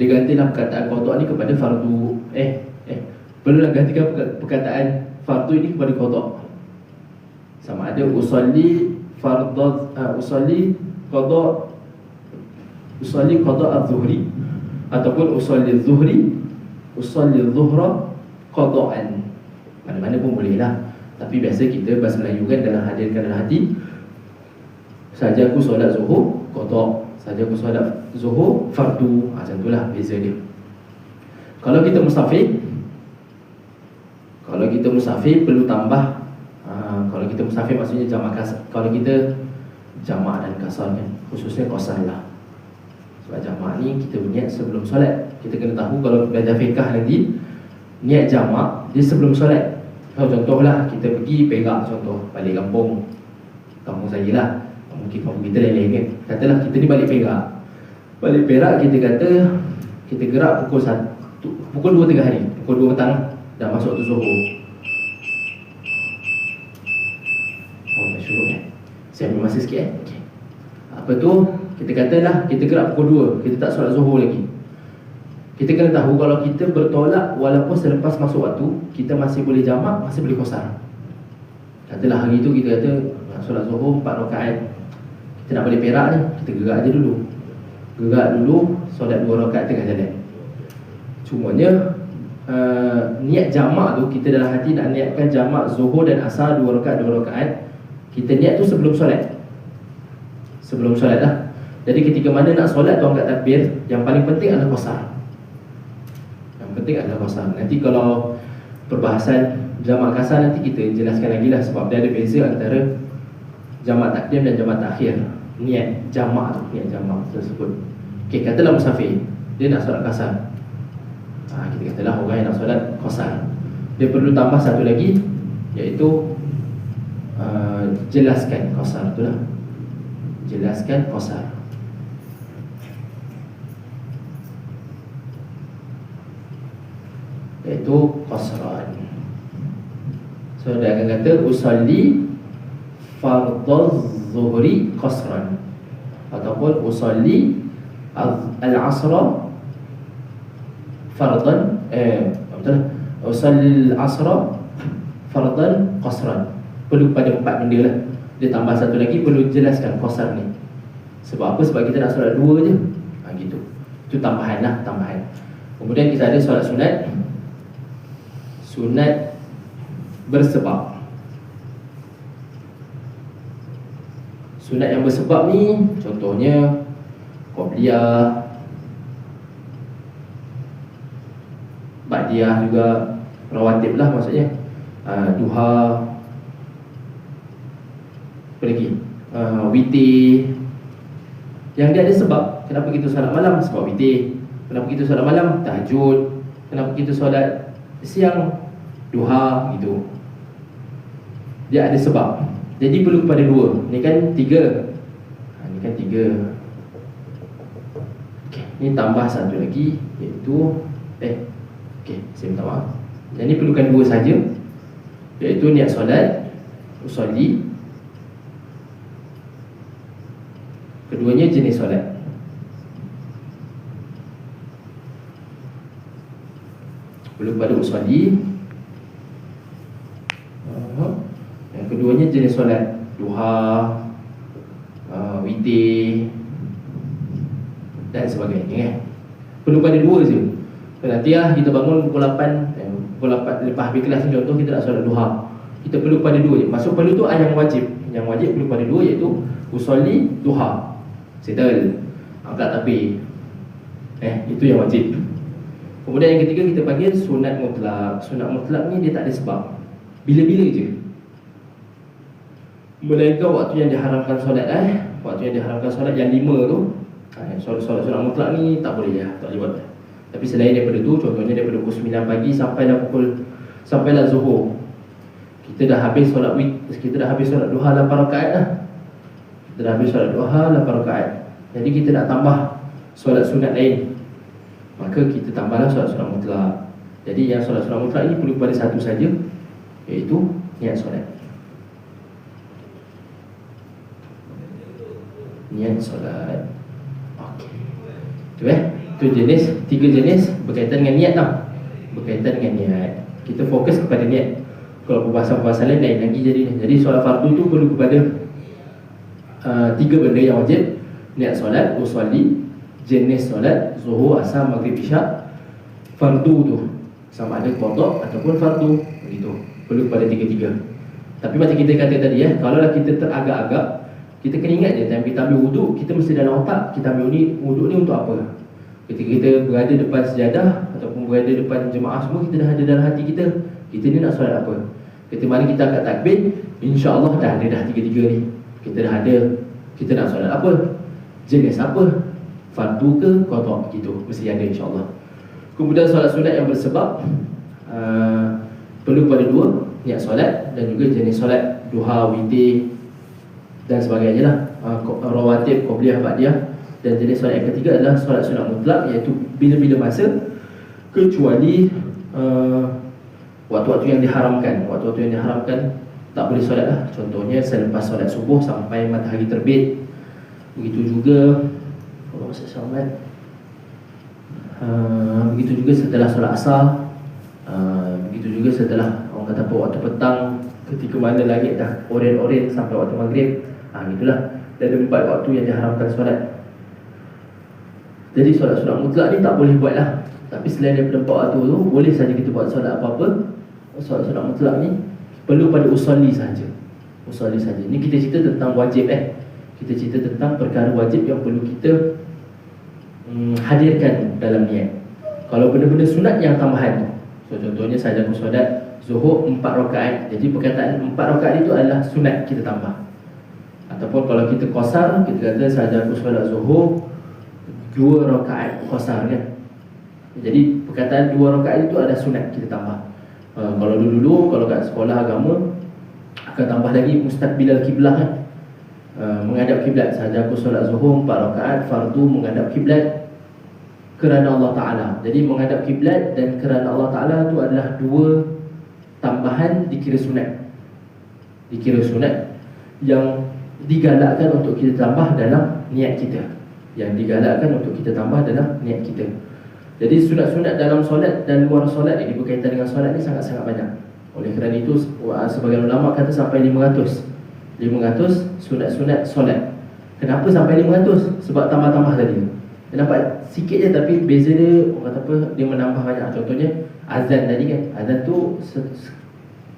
dia gantilah perkataan qada ni kepada fardu. Perlulah gantikan perkataan fardu ini kepada qada. Sama ada usolli fardhu, usolli qada az-zuhri, ataupun usolli az-zuhri, usolli az-zuhra qada'an. Mana-mana pun boleh lah. Tapi biasa kita bahasa Melayu kan hadirkan dalam hati, saja aku solat zuhur qada', saja aku solat zuhur fardu. Macam itulah beza dia. Kalau kita musafir perlu tambah. Kalau kita musafir maksudnya jamak kasar. Kalau kita jamak dan kasar kan, khususnya qasar lah. Sebab jamak ni kita berniat sebelum solat. Kita kena tahu kalau belajar fiqh nanti, niat jamak dia sebelum solat. Kalau contohlah kita pergi Perak, contoh balik kampung saya lah, mungkin kampung kita lain-lain kan. Katalah kita ni balik Perak, kita kata kita gerak pukul 2 tengah hari, pukul 2 petang dah masuk waktu zuhur. Dah syuruk kan. Saya ambil masa sikit okay. Apa tu, kita katalah kita gerak pukul 2, kita tak solat zuhur lagi. Kita kena tahu kalau kita bertolak walaupun selepas masuk waktu, kita masih boleh jamak, masih boleh qasar. Katalah hari tu kita kata nak solat zuhur 4 rakaat, kita nak balik Perak ni, kita gerak je dulu. Solat 2 rakaat tengah jalan. Cumanya niat jamak tu, kita dalam hati nak niatkan jamak zuhur dan asar 2 rakaat. Kita niat tu sebelum solat. Sebelum solat lah. Jadi ketika mana nak solat tu angkat takbir, yang paling penting adalah qasar. Nanti kalau perbahasan jamak kasar nanti kita jelaskan lagi lah, sebab dia ada beza antara jamak takdim dan jamak takhir. Niat jamak tersebut. Okay, katalah musafir, dia nak solat kasar. Kita katalah orang yang nak solat qasar, dia perlu tambah satu lagi, iaitu jelaskan qasar tu lah. Jelaskan qasar. Iaitu qasran. So dia akan kata usalli fardhu zuhri qasran, ataupun usalli al-asra fardan usalli al-asra fardan qasran. Perlu pada 4 benda lah. Dia tambah satu lagi, perlu jelaskan qasar ni. Sebab apa? Sebab kita nak solat 2 je. Gitu. Itu tambahan lah, tambahan. Kemudian kita ada solat sunat bersebab. Sunat yang bersebab ni contohnya qobliyah, ba'diyah juga, rawatib lah maksudnya, duha, apa lagi, witir. Yang dia ada sebab. Kenapa kita solat malam? Sebab witir. Kenapa kita solat malam? Tahajud. Kenapa kita solat siang? Duha gitu. Dia ada sebab. Jadi perlu kepada 2. Ni kan 3. Ni kan 3. Okay. Ni tambah satu lagi, iaitu saya minta maaf. Yang ni perlukan 2 saja, iaitu niat solat, usolli. Keduanya jenis solat. Perlu pada usolli. Yang keduanya jenis solat, duha, witir dan sebagainya. Perlu pada 2 je. Nanti kita bangun pukul 8, lepas habis kelas ni contoh kita nak solat duha, kita perlu pada 2 je. Maksud perlu tu yang wajib. Yang wajib perlu pada 2, iaitu usolli duha. Settle. Angkat takbir. Itu yang wajib. Kemudian yang ketiga kita panggil sunat mutlak. Sunat mutlak ni dia tak ada sebab. Bila-bila je. Melainkan waktu yang diharamkan solat Waktu yang diharamkan solat yang 5 tu, Solat sunat mutlak ni tak boleh lah, tak boleh buat. Tapi selain daripada tu, contohnya daripada pukul 9 pagi sampailah zuhur, kita dah habis solat duha 8 rakaat dah. Kita dah habis solat duha 8 rakaat. Jadi kita nak tambah solat sunat lain, maka kita tambahlah solat sunat mutlak. Jadi yang solat sunat mutlak ini perlu pada satu saja, iaitu niat solat. Niat solat. Okey. Itu jenis, 3 jenis berkaitan dengan niat tau. Berkaitan dengan niat. Kita fokus kepada niat. Kalau perbahasan-perbahasan lain lagi jadi ni. Jadi solat fardu tu perlu kepada 3 benda yang wajib. Niat solat, usolli, jenis solat, zuhur, asar, maghrib, isyak. Fardu tu sama ada qada ataupun fardu, begitu. Perlu kepada 3-3. Tapi macam kita kata tadi kalaulah kita teragak-agak, kita kena ingat je time kita ambil wuduk, kita mesti dalam otak kita ambil wuduk ni untuk apa. Ketika kita berada depan sejadah ataupun berada depan jemaah semua, kita dah ada dalam hati kita ni nak solat apa. Ketika mana kita angkat takbir, insya-Allah dah ada dah 3-3 ni. Kita dah ada, kita nak solat apa, jenis apa, fardu ke qada, begitu mesti ada insya-Allah. Kemudian solat sunat yang bersebab perlu pada 2, niat solat dan juga jenis solat, duha, witir dan sebagainya lah, rawatib, qobliyah, ba'diyah. Dan jenis solat yang ketiga adalah solat sunat mutlak, iaitu bila-bila masa kecuali waktu-waktu yang diharamkan. Waktu-waktu yang diharamkan tak boleh solat lah. Contohnya selepas solat subuh sampai matahari terbit. Begitu juga begitu juga setelah solat asar, begitu juga setelah orang kata apa, waktu petang, ketika mana langit dah oren-oren sampai waktu maghrib. Itulah. Dan ada 4 waktu yang diharamkan solat. Jadi solat sunat mutlak ni tak boleh buat lah. Tapi selain daripada 4 waktu tu, boleh saja kita buat solat apa-apa. Solat sunat mutlak ni perlu pada usolli saja. Usolli saja. Ni kita cerita tentang wajib Kita cerita tentang perkara wajib yang perlu kita hadirkan dalam niat. Kalau benda-benda sunat yang tambahan, so contohnya saja aku solat zuhur 4 rakaat. Jadi perkataan 4 rakaat itu adalah sunat kita tambah. Ataupun kalau kita qasar, kita kata saja aku solat zuhur 2 rakaat qasar kan. Jadi perkataan 2 rakaat itu adalah sunat kita tambah. Kalau dulu kalau kat sekolah agama akan tambah lagi mustaqbilal kiblah kan. Menghadap kiblat. Saja aku solat zuhur 4 rakaat fardu menghadap kiblat kerana Allah Ta'ala. Jadi menghadap kiblat dan kerana Allah Ta'ala itu adalah 2 tambahan dikira sunat. Dikira sunat yang digalakkan untuk kita tambah dalam niat kita. Yang digalakkan untuk kita tambah dalam niat kita. Jadi sunat-sunat dalam solat dan luar solat ini berkaitan dengan solat ni sangat-sangat banyak. Oleh kerana itu sebagian ulama kata sampai 500 sunat-sunat solat. Kenapa sampai 500? Sebab tambah-tambah tadi. Dia nampak sikit je tapi beza dia, orang kata apa, dia menambah banyak. Contohnya azan tadi kan. Azan tu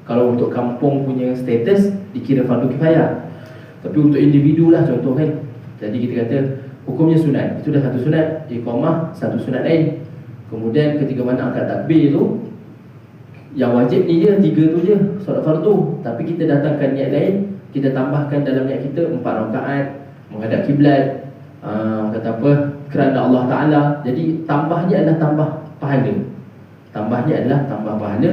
kalau untuk kampung punya status dikira fardu kifayah. Tapi untuk individu lah contoh kan. Jadi kita kata hukumnya sunat. Itu dah satu sunat, iqamah satu sunat lain. Kemudian ketika mana angkat takbir tu, yang wajib ni je 3 tu je, solat fardu. Tapi kita datangkan niat lain, kita tambahkan dalam niat kita 4 rakaat menghadap kiblat, kata apa, kerana Allah Ta'ala. Jadi tambahnya adalah tambah pahala. Tambahnya adalah tambah pahala.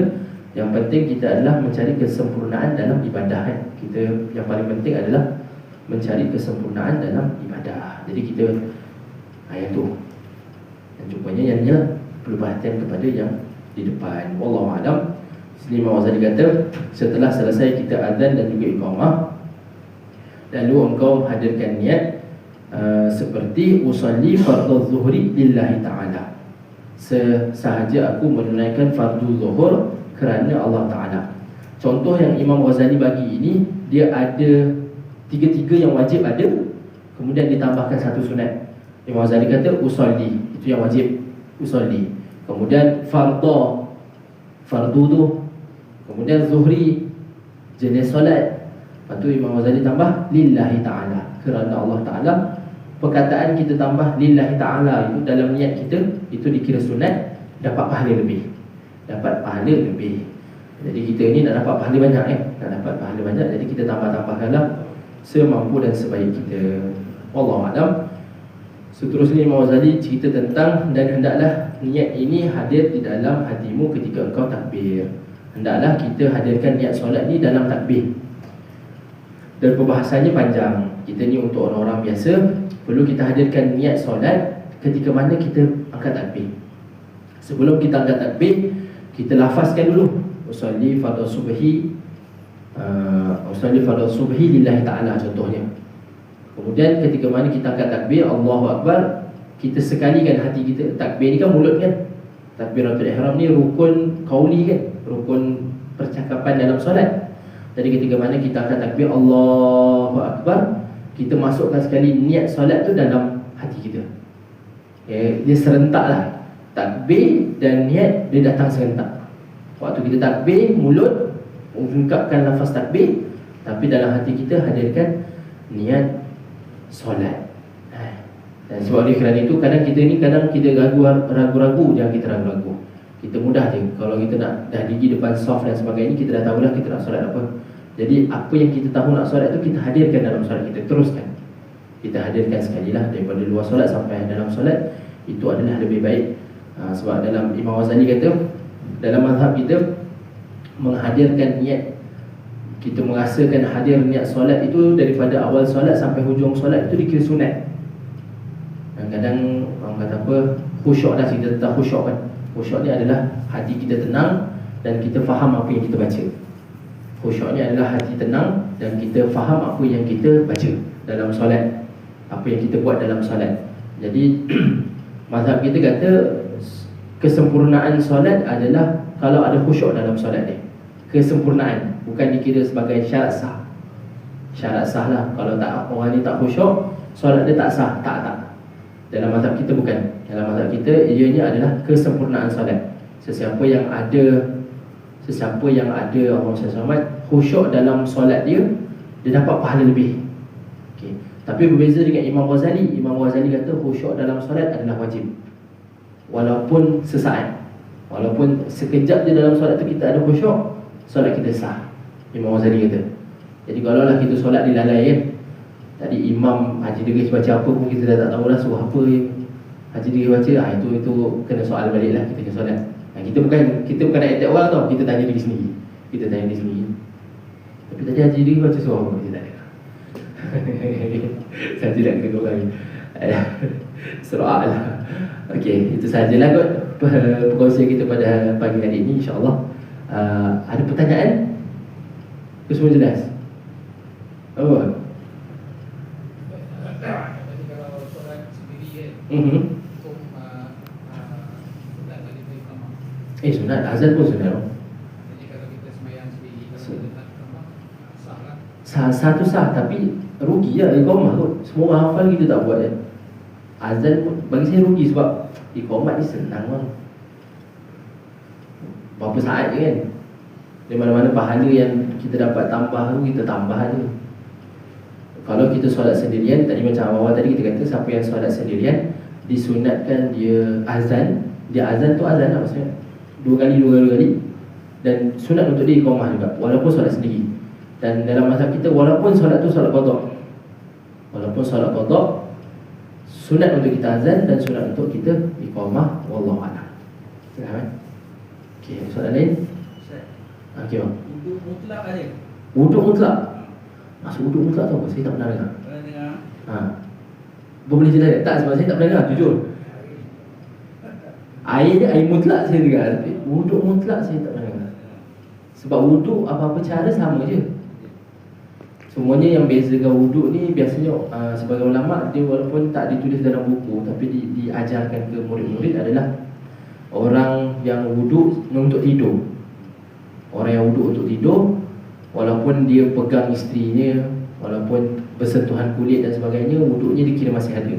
Yang penting kita adalah mencari kesempurnaan dalam ibadah kan. Kita yang paling penting adalah mencari kesempurnaan dalam ibadah. Jadi kita ayat tu. Dan rupanya yang ni lah, perlu perhatian kepada yang di depan. Wallahualam. Sini Imam Ghazali kata, setelah selesai kita azan dan juga iqamah, lalu engkau hadirkan niat seperti usolli fardhu zuhri lillahi ta'ala. Sesahaja aku menunaikan fardu zuhur kerana Allah Ta'ala. Contoh yang Imam Ghazali bagi ini, dia ada 3 yang wajib ada, kemudian ditambahkan 1 sunat. Imam Ghazali kata usolli, itu yang wajib, usolli. Kemudian fardu tu, kemudian zuhri, jenis solat. Lepas tu Imam Ghazali tambah lillahi ta'ala, kerana Allah Ta'ala. Perkataan kita tambah lillahi ta'ala itu dalam niat kita, itu dikira sunat, dapat pahala lebih. Dapat pahala lebih. Jadi kita ni nak dapat pahala banyak nak dapat pahala banyak. Jadi kita tambah-tambahkanlah semampu dan sebaik kita. Wallahualam. Seterusnya Imam Ghazali cerita tentang dan hendaklah niat ini hadir di dalam hatimu ketika engkau takbir. Hendaklah kita hadirkan niat solat ni dalam takbir. Dan perbahasannya panjang. Kita ni untuk orang-orang biasa, perlu kita hadirkan niat solat ketika mana kita angkat takbir. Sebelum kita angkat takbir, kita lafazkan dulu usolli fardhu subhi, usolli fardhu subhi lillahi ta'ala contohnya. Kemudian ketika mana kita angkat takbir Allahu Akbar, kita sekalikan hati kita. Takbir ni kan mulut kan, takbiratul ihram ni rukun qauli kan, rukun percakapan dalam solat. Jadi ketika mana kita angkat takbir Allahu Akbar, kita masukkan sekali niat solat tu dalam hati kita. Dia serentak lah. Takbir dan niat dia datang serentak. Waktu kita takbir, mulut ungkapkan lafaz takbir, tapi dalam hati kita hadirkan niat solat. Dan sebab oleh kerana itu kadang kita ragu-ragu. Jangan kita ragu-ragu. Kita mudah je. Kalau kita nak dah gigi depan soft dan sebagainya, kita dah tahulah kita nak solat apa. Jadi apa yang kita tahu nak solat tu kita hadirkan dalam solat kita. Teruskan. Kita hadirkan sekali lah. Daripada luar solat sampai dalam solat, itu adalah lebih baik. Sebab dalam Imam Ghazali kata, dalam mazhab kita, menghadirkan niat, kita merasakan hadir niat solat itu daripada awal solat sampai hujung solat itu dikira sunat. Kadang-kadang orang kata apa, khusyuk dah, cerita tentang khusyuk kan. Khusyuk ni adalah hati kita tenang dan kita faham apa yang kita baca. Khusyuk ni adalah hati tenang dan kita faham apa yang kita baca dalam solat, apa yang kita buat dalam solat. Jadi mazhab kita kata kesempurnaan solat adalah kalau ada khusyuk dalam solat ni. Kesempurnaan, bukan dikira sebagai syarat sah. Syarat sah lah. Kalau tak, orang ni tak khusyuk, solat dia tak sah. Tak. Dalam mazhab kita bukan. Dalam mazhab kita, ianya adalah kesempurnaan solat. Sesiapa yang ada Allah SWT khusyuk dalam solat dia dapat pahala lebih. Okay. Tapi berbeza dengan Imam Ghazali. Imam Ghazali kata khusyuk dalam solat adalah wajib, walaupun sesaat, walaupun sekejap je dalam solat tu kita ada khusyuk, solat kita sah. Imam Ghazali kata. Jadi kalau lah kita solat dilalai kan, tadi Imam Haji Degis baca apa pun kita dah tak tahulah surah apa yang Haji Degis baca. Itu kena soal balik lah kita ke solat. Kita bukan nak attack orang tau, kita tanya diri sendiri. Tapi tadi Haji Degis baca surah apa, kita tak ada. Saya tidak kena orang surah lah. Okey, itu sahajalah kot perkongsian kita pada pagi hari ini, insya-Allah. Ada pertanyaan? Itu semua jelas? Oh. Kalau solat sendiri sunat azan pun sunat. Jadi kalau kita sembahyang sendiri, kalau kita tak sah lah. Satu sah, tapi rugi lah iqamah kot. Semua orang hafal, kita tak buat kan. Azan bagi saya rugi sebab iqamah ni senang bang. Berapa saat je kan. Di mana-mana pahala yang kita dapat tambah tu, kita tambah je. Kalau kita solat sendirian, tadi macam awal tadi kita kata, siapa yang solat sendirian disunatkan dia azan. Dia azan tu azan lah maksudnya dua kali. Dan sunat untuk dia iqamah juga, walaupun solat sendiri. Dan dalam mazhab kita, walaupun solat tu solat qada, sunat untuk kita azan dan sunat untuk kita iqamah. Wallahu a'lam. Faham? Okey, soalan lain? Okey bang. Wuduk mutlak ada? Wuduk mutlak? Maksud wuduk mutlak tu apa? Saya tak pernah dengar. Pernah dengar? Boleh jelaskan? Tak, sebab saya tak pernah dengar, jujur. Air dia air mutlak saya dengar, tapi wuduk mutlak saya tak pernah dengar. Sebab wuduk apa-apa cara sama je. Semuanya yang bezakan wuduk ni biasanya sebagai ulama, dia walaupun tak ditulis dalam buku, tapi diajarkan ke murid-murid adalah orang yang wuduk untuk tidur. Orang yang wuduk untuk tidur, walaupun dia pegang isterinya, walaupun bersentuhan kulit dan sebagainya, wuduknya dikira masih ada.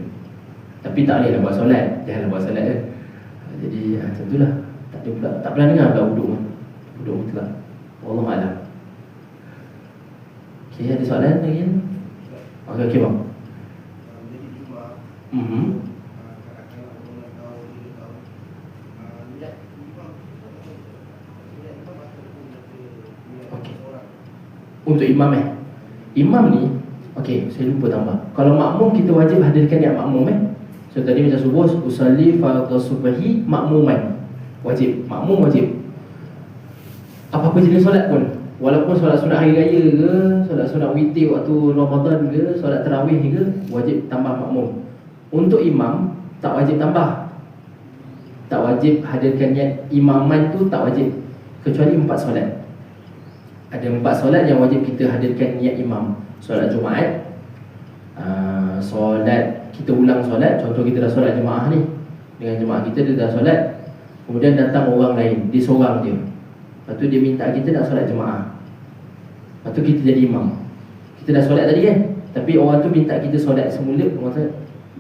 Tapi tak bolehlah buat solat. Janganlah buat solat kan. Jadi macam itulah. Tak pernah dengar pula wuduk mutlak. Wallahu a'lam. Okey, ada soalan lagi? Okey bang. Okey. Untuk imam Imam ni, okey, saya lupa tambah. Kalau makmum kita wajib hadirkan niat makmum So tadi macam subuh, usalli fardhu subhi makmuman, wajib, makmum wajib. Apa-apa jenis solat pun, walaupun solat sunat hari raya ke, solat sunat witir waktu Ramadan ke, solat tarawih ke, wajib tambah makmum. Untuk imam tak wajib tambah, tak wajib hadirkan niat imaman tu, tak wajib, kecuali 4 solat. Ada 4 solat yang wajib kita hadirkan niat imam. Solat Jumaat, solat kita ulang solat, contoh kita dah solat jemaah ni, dengan jemaah kita dia dah solat, kemudian datang orang lain, dia seorang je, lepas tu dia minta kita nak solat jemaah, lepas tu kita jadi imam. Kita dah solat tadi kan, tapi orang tu minta kita solat semula, maksudnya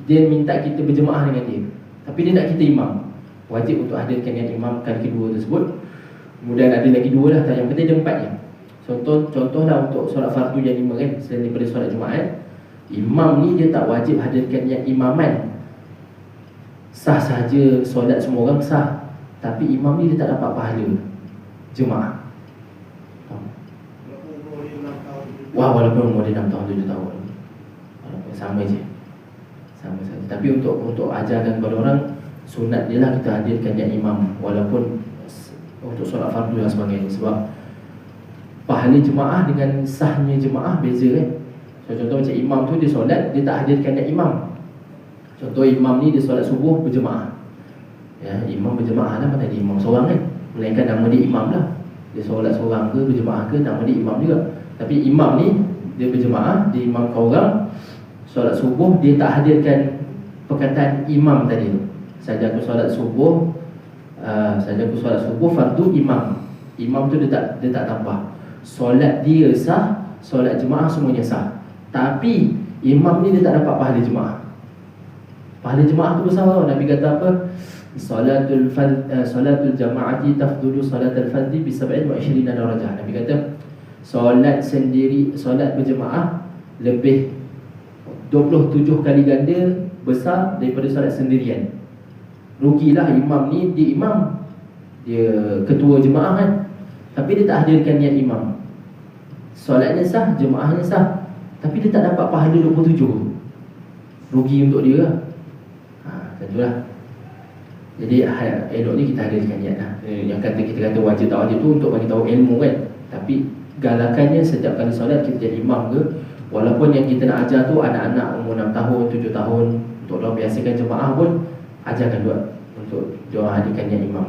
dia minta kita berjemaah dengan dia, tapi dia nak kita imam. Wajib untuk hadirkan niat imam kali kedua tersebut. Kemudian ada lagi 2 lah, yang penting ada 4 je. Contohlah untuk solat fardu yang 5 kan, selain daripada solat Jumaat, imam ni dia tak wajib hadirkan niat imaman. Sah saja solat semua orang sah, tapi imam ni dia tak dapat pahala jemaah. Wah, walaupun umur dia 6 tahun 7 tahun, walaupun sama je, sama saja. Tapi untuk ajarkan kepada orang, sunat dia lah kita hadirkan niat imam, walaupun untuk solat fardu dan sebagainya. Sebab pahala jemaah dengan sahnya jemaah beza kan. So, contoh macam imam tu dia solat, dia tak hadirkan niat imam. Contoh imam ni dia solat subuh berjemaah, ya, imam berjemaah lah, mana dia imam seorang kan, melainkan nama dia imam lah. Dia solat seorang ke berjemaah ke, nama dia imam juga. Tapi imam ni dia berjemaah, dia imamkan orang. Solat subuh dia tak hadirkan perkataan imam tadi tu. Saja aku solat subuh, fardu imam. Imam tu dia tak tambah. Solat dia sah, solat jemaah semuanya sah. Tapi imam ni dia tak dapat pahala jemaah. Pahala jemaah tu besar tau. Nabi kata apa? Salatul jama'ati tafdulu salatul fardhi bi 27 darajah. Nabi kata solat sendiri, solat berjemaah lebih 27 kali ganda besar daripada solat sendirian. Rugilah imam ni, dia imam, dia ketua jemaah kan, tapi dia tak hadirkan niat imam. Solatnya sah, jemaahnya sah, tapi dia tak dapat pahala 27. Rugi untuk dia lah. Tentulah. Jadi elok ni kita hadirkan niat lah. Yang kita kata wajib tak wajib tu untuk bagi tahu ilmu kan. Tapi galakannya setiap kali solat kita jadi imam ke, walaupun yang kita nak ajar tu anak-anak umur 6 tahun, 7 tahun, untuk orang biasakan jemaah pun ajarkan juga untuk diorang hadirkan niat imam.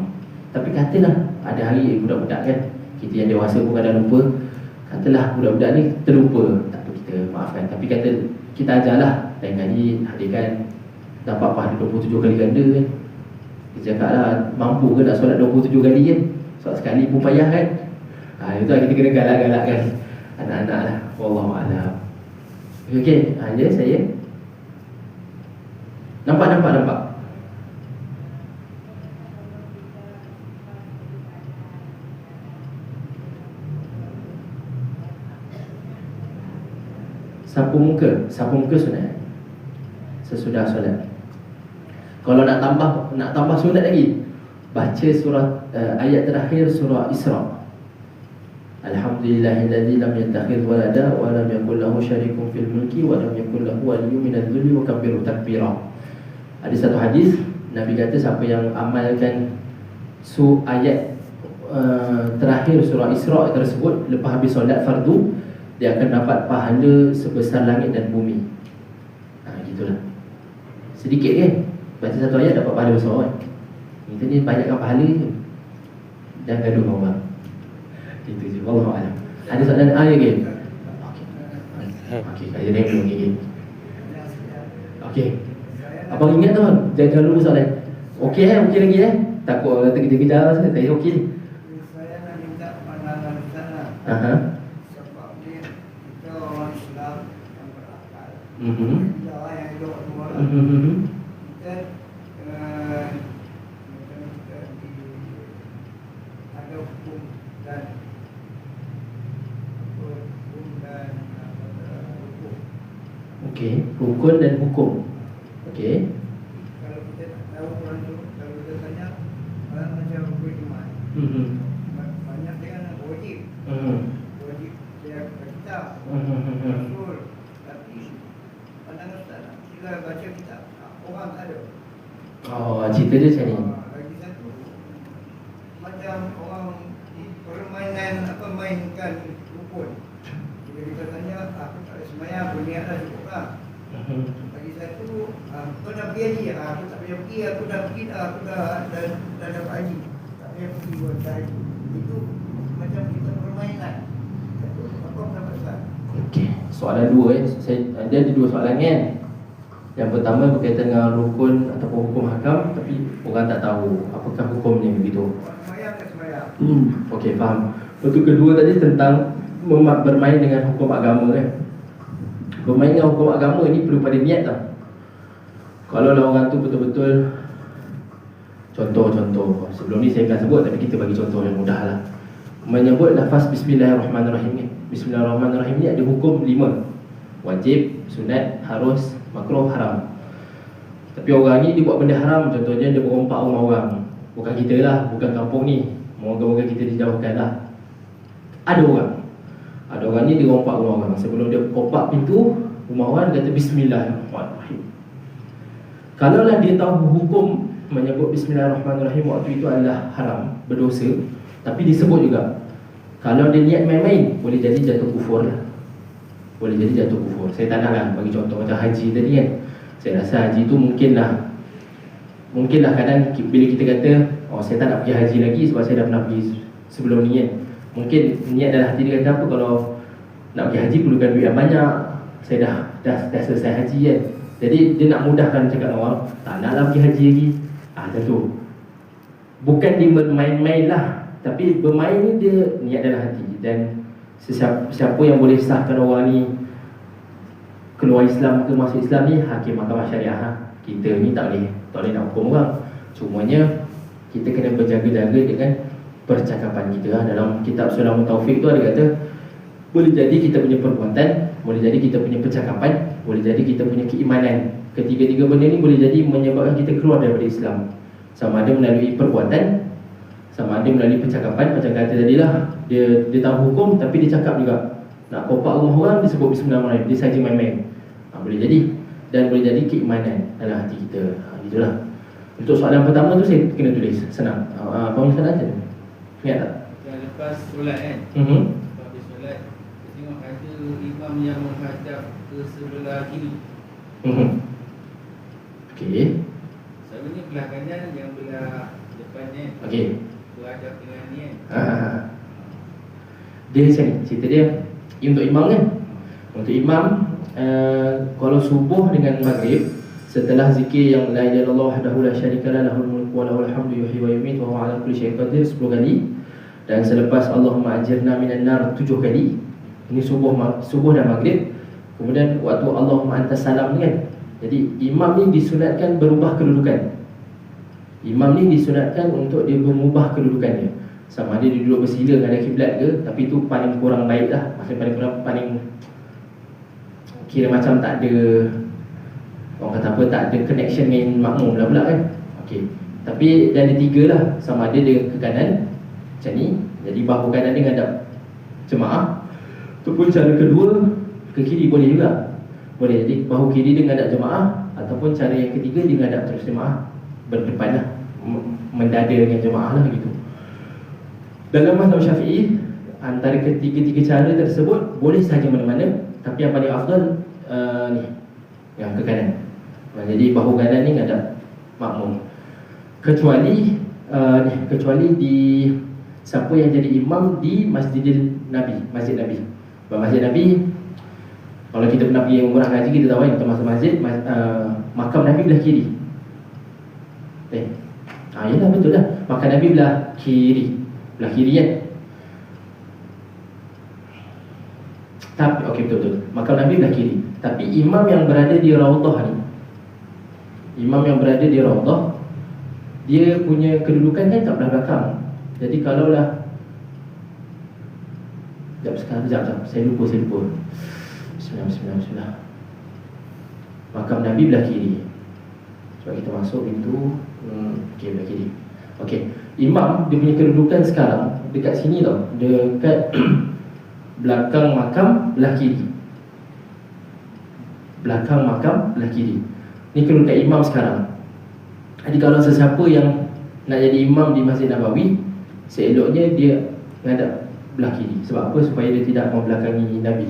Tapi katalah ada hari budak-budak kan, kita yang dewasa pun kadang lupa, katalah budak-budak ni terlupa, tak apa, kita maafkan. Tapi kata kita ajarlah, lain kali hadirkan, dapat pahala 27 kali ganda kan. Kita cakap lah, mampu ke nak solat 27 kali kan, solat sekali pun payah kan. Itu lah kita kena galak-galakkan anak-anak lah. Wallahualam. Okey, dia saya nampak. Sapu muka sunat sesudah solat. Kalau nak tambah sunat lagi, baca surah ayat terakhir surah Isra. Alhamdulillahilladzi lam yattakhidh walada wa lam yakul lahu syarikun fil mulki wa lam yakul lahu waliyyun minadh dhulli wa kabbiru takbira. Ada satu hadis Nabi kata siapa yang amalkan ayat terakhir surah Isra tersebut lepas habis solat fardu, dia akan dapat pahala sebesar langit dan bumi. Gitulah. Sedikit kan, baca satu ayat dapat pahala besar kan. Kita ni banyakkan pahala je, jangan gaduh dengan orang. Itu je. Wallahualam. Ada soalan lagi? Okey, ada yang belum lagi. Okey. Abang ingat tu, jangan lupa soalan. Okey lagi takut orang terkejar-kejar saya okey. Saya nak minta pandangan Ustaz lah. Sebab ni kita orang Islam yang berakal. Kita orang yang hidup semua lah. Kita ada hukum dan hukum. Okey, rukun dan hukum. Okey. Kalau kita tak tahu orang tu, kalau kita tanya orang macam rukun Jumaat. Banyak dengan wajib. Wajib dia kitab. Rasul. Tapi pandangan Ustaz, sila baca kitab. Orang tak ada cerita dia macam ni. Lagi satu, macam orang di permainan apa mainkan rukun. Jika kita tanya, aku tak ada semayang, berniat dah cukup lah. Lagi satu, kau dah pergi haji? Aku tak payah pergi, aku dah pergi dah, aku dah dapat haji. Tak payah pergi buat haji. Itu macam kita permainan. Itu apa pendapat Ustaz? Okey, soalan dua dia ada dua soalan kan. Yang pertama berkaitan dengan rukun ataupun hukum hakam, tapi orang tak tahu apakah hukumnya begitu. Semayang dan semayang. Okey, faham. Untuk kedua tadi tentang bermain dengan hukum agama kan. Bermain dengan hukum agama ni perlu pada niat tau. Kalau lah orang tu betul-betul, contoh sebelum ni saya akan sebut, tapi kita bagi contoh yang mudah lah. Menyebut lafaz Bismillahirrahmanirrahim ni. Bismillahirrahmanirrahim ni ada hukum 5. Wajib, sunat, harus, makruh, haram. Tapi orang ni dia buat benda haram. Contohnya dia berompak rumah orang. Bukan kita lah, bukan kampung ni. Moga-moga kita dijauhkan lah. Ada orang ni dia rompak rumah orang. Sebelum dia rompak pintu rumah orang, dia kata Bismillahirrahmanirrahim. Kalaulah dia tahu hukum menyebut Bismillahirrahmanirrahim waktu itu adalah haram, berdosa, tapi disebut juga, kalau dia niat main-main, boleh jadi jatuh kufur lah. Boleh jadi jatuh kufur. Saya tak nak lah bagi contoh macam haji tadi kan. Saya rasa haji tu mungkinlah kadang bila kita kata, oh saya tak nak pergi haji lagi sebab saya dah pernah pergi sebelum ni kan. Mungkin niat dalam hati dia kata apa, kalau nak pergi haji perlukan duit yang banyak, saya dah selesai haji kan. Jadi dia nak mudahkan cakap orang, tak naklah pergi haji lagi. Macam tu. Bukan dia bermain-main lah, tapi bermain ni dia niat dalam hati. Dan siapa yang boleh sahkan orang ni keluar Islam ke masuk Islam ni? Hakim mahkamah syariah. Kita ni tak boleh nak hukum orang. Cumanya kita kena berjaga-jaga dengan percakapan kita. Dalam kitab Sulamun Taufik tu ada kata, boleh jadi kita punya perbuatan, boleh jadi kita punya percakapan, boleh jadi kita punya keimanan. Ketiga-tiga benda ni boleh jadi menyebabkan kita keluar daripada Islam. Sama ada melalui perbuatan, sama ada melalui percakapan. Macam kata tadilah, dia tahu hukum tapi dia cakap juga. Nak kopak rumah orang, dia sebut Bismillahirrahmanirrahim, dia saja main-main. Boleh jadi. Dan boleh jadi keimanan dalam hati kita. Itulah. Untuk soalan pertama tu saya kena tulis, senang. Apa yang saya nak ingat tak? Lepas solat kan? Lepas solat, kita tengok ada imam yang menghadap ke sebelah kiri. Okey. Sebenarnya belah kanan, yang belah depannya Okey. berhadap dengan ni kan. Dia macam ni, cerita dia. Untuk imam kan, untuk imam kalau subuh dengan maghrib, setelah zikir yang la ilaha illallah wahdahu la syarikalah lahul mulku wa lahul hamdu yuhyi wa yumiitu wa huwa ala kulli syai'in qadir 10 kali, dan selepas Allahumma ajirna minan nar 7 kali. Ini subuh dan maghrib. Kemudian waktu Allahumma antas salam ni kan. Jadi imam ni disunatkan berubah kedudukan. Imam ni disunatkan untuk dia mengubah kedudukannya. Sama ada dia duduk bersila dengan ada kiblat ke, tapi itu paling kurang baik lah. Maksudnya paling kurang, paling kira macam tak ada, orang kata apa, tak ada connection dengan makmum lah pula kan. Okey. Tapi dia ada 3 lah. Sama ada dia ke kanan macam ni, jadi bahu kanan dia ngadap jemaah. Ataupun cara kedua, ke kiri boleh juga. Boleh jadi bahu kiri dia ngadap jemaah, ataupun cara yang ketiga dia ngadap terus jemaah, berdepan lah, mendada dengan jemaah lah gitu. Dalam mazhab Syafi'i, antara ketiga-tiga cara tersebut boleh sahaja mana-mana, tapi yang paling afdal ni, yang ke kanan. Jadi bahu kanan ni ngadap makmum. Kecuali di siapa yang jadi imam di Masjid Nabi. Masjid Nabi, kalau kita pernah pergi umrah haji, kita tahu kan, kita masuk masjid, makam Nabi belah kiri. Yalah betul lah, makam Nabi belah kiri kan. Tapi okey, betul. Makam Nabi belah kiri. Tapi imam yang berada di Raudhah ni, dia punya kedudukan kan kat belah belakang. Jadi kalaulah Sekejap, saya lupa. Bismillah. Makam Nabi belah kiri. Sebab kita masuk pintu, okey, belah kiri. Okey, imam dia punya kedudukan sekarang dekat sini tau, dekat belakang makam belah kiri. Belakang makam belah kiri. Ni kedudukan imam sekarang. Jadi kalau sesiapa yang nak jadi imam di Masjid Nabawi, seeloknya dia menghadap belah kiri. Sebab apa? Supaya dia tidak membelakangi Nabi.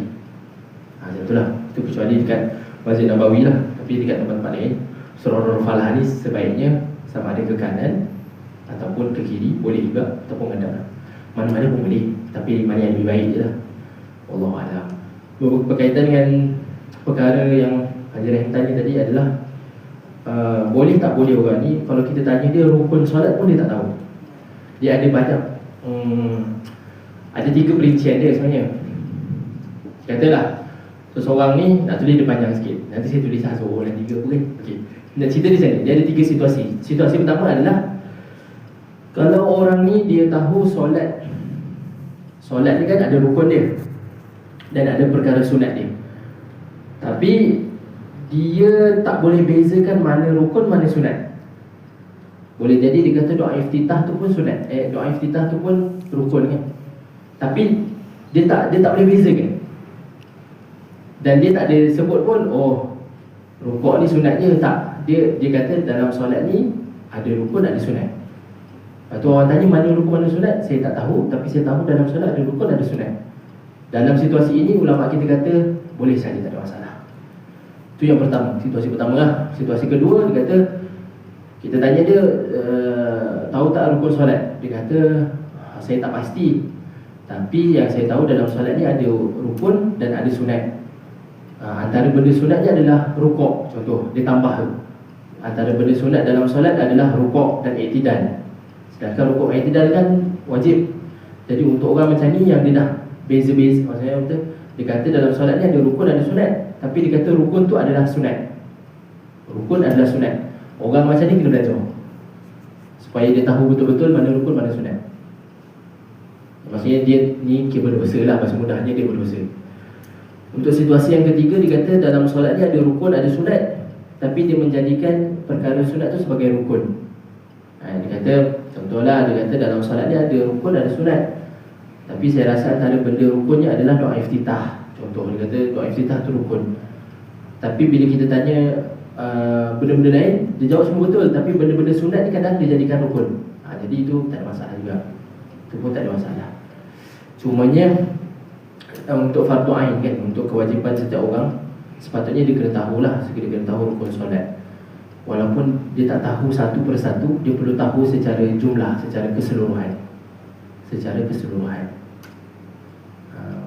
Itulah. Itu kecuali dekat Masjid Nabawi lah. Tapi dekat tempat-tempat lain, surah Falah ni sebaiknya sama ada ke kanan ataupun ke kiri, boleh juga, ataupun menghadap. Mana-mana pun boleh, tapi mana yang lebih baik je lah. Wallahualam. Berkaitan dengan perkara yang Haji Rahim tanya tadi adalah boleh tak boleh orang ni, kalau kita tanya dia rukun solat pun dia tak tahu. Dia ada banyak ada 3 perincian dia sebenarnya. Katalah seseorang ni nak tulis dia panjang sikit. Nanti saya tulis seorang dan 3 pun kan. Okey. Nak cerita di sana, dia ada 3 situasi. Situasi pertama adalah kalau orang ni dia tahu solat ni kan ada rukun dia dan ada perkara sunat dia. Tapi dia tak boleh bezakan mana rukun mana sunat. Boleh jadi dia kata doa iftitah tu pun sunat, doa iftitah tu pun rukun kan. Tapi dia tak boleh bezakan. Dan dia tak ada sebut pun rukuk ni sunat je, tak. Dia kata dalam solat ni ada rukun ada sunat. Lepas tu orang tanya mana rukun mana sunat, saya tak tahu, tapi saya tahu dalam solat ada rukun ada sunat. Dalam situasi ini ulama kita kata boleh saja, tak ada masalah. Itu yang pertama, situasi pertama lah. Situasi kedua dia kata, kita tanya dia tahu tak rukun solat. Dia kata saya tak pasti, tapi yang saya tahu dalam solat ni ada rukun dan ada sunat. Antara benda sunatnya adalah rukuk. Contoh, dia tambah tu, antara benda sunat dalam solat adalah rukuk dan i'tidal. Sedangkan rukuk dan i'tidal kan wajib. Jadi untuk orang macam ni yang dia dah beza-beza, maksudnya betul, dia kata dalam solat ni ada rukun ada sunat, tapi dia kata rukun tu adalah sunat. Rukun adalah sunat. Orang macam ni kena belajar supaya dia tahu betul-betul mana rukun mana sunat. Maksudnya dia ni kira berdosa lah, bahasa mudahnya dia berdosa. Untuk situasi yang ketiga, dia kata dalam solat ni ada rukun ada sunat, tapi dia menjadikan perkara sunat tu sebagai rukun. Dia kata, contohlah, dia kata dalam solat ni ada rukun ada sunat, tapi saya rasa antara benda rukunnya adalah doa iftitah. Contoh, dia kata doa iftitah tu rukun. Tapi bila kita tanya benda-benda lain, dia jawab semua betul, tapi benda-benda sunat ni kadang dia jadikan rukun. Jadi itu tak ada masalah juga. Itu pun tak ada masalah. Cumanya untuk fardu ain kan, untuk kewajipan setiap orang, sepatutnya dia kena tahulah, dia kena tahu rukun solat. Walaupun dia tak tahu satu persatu, dia perlu tahu secara jumlah, secara keseluruhan. Secara keseluruhan.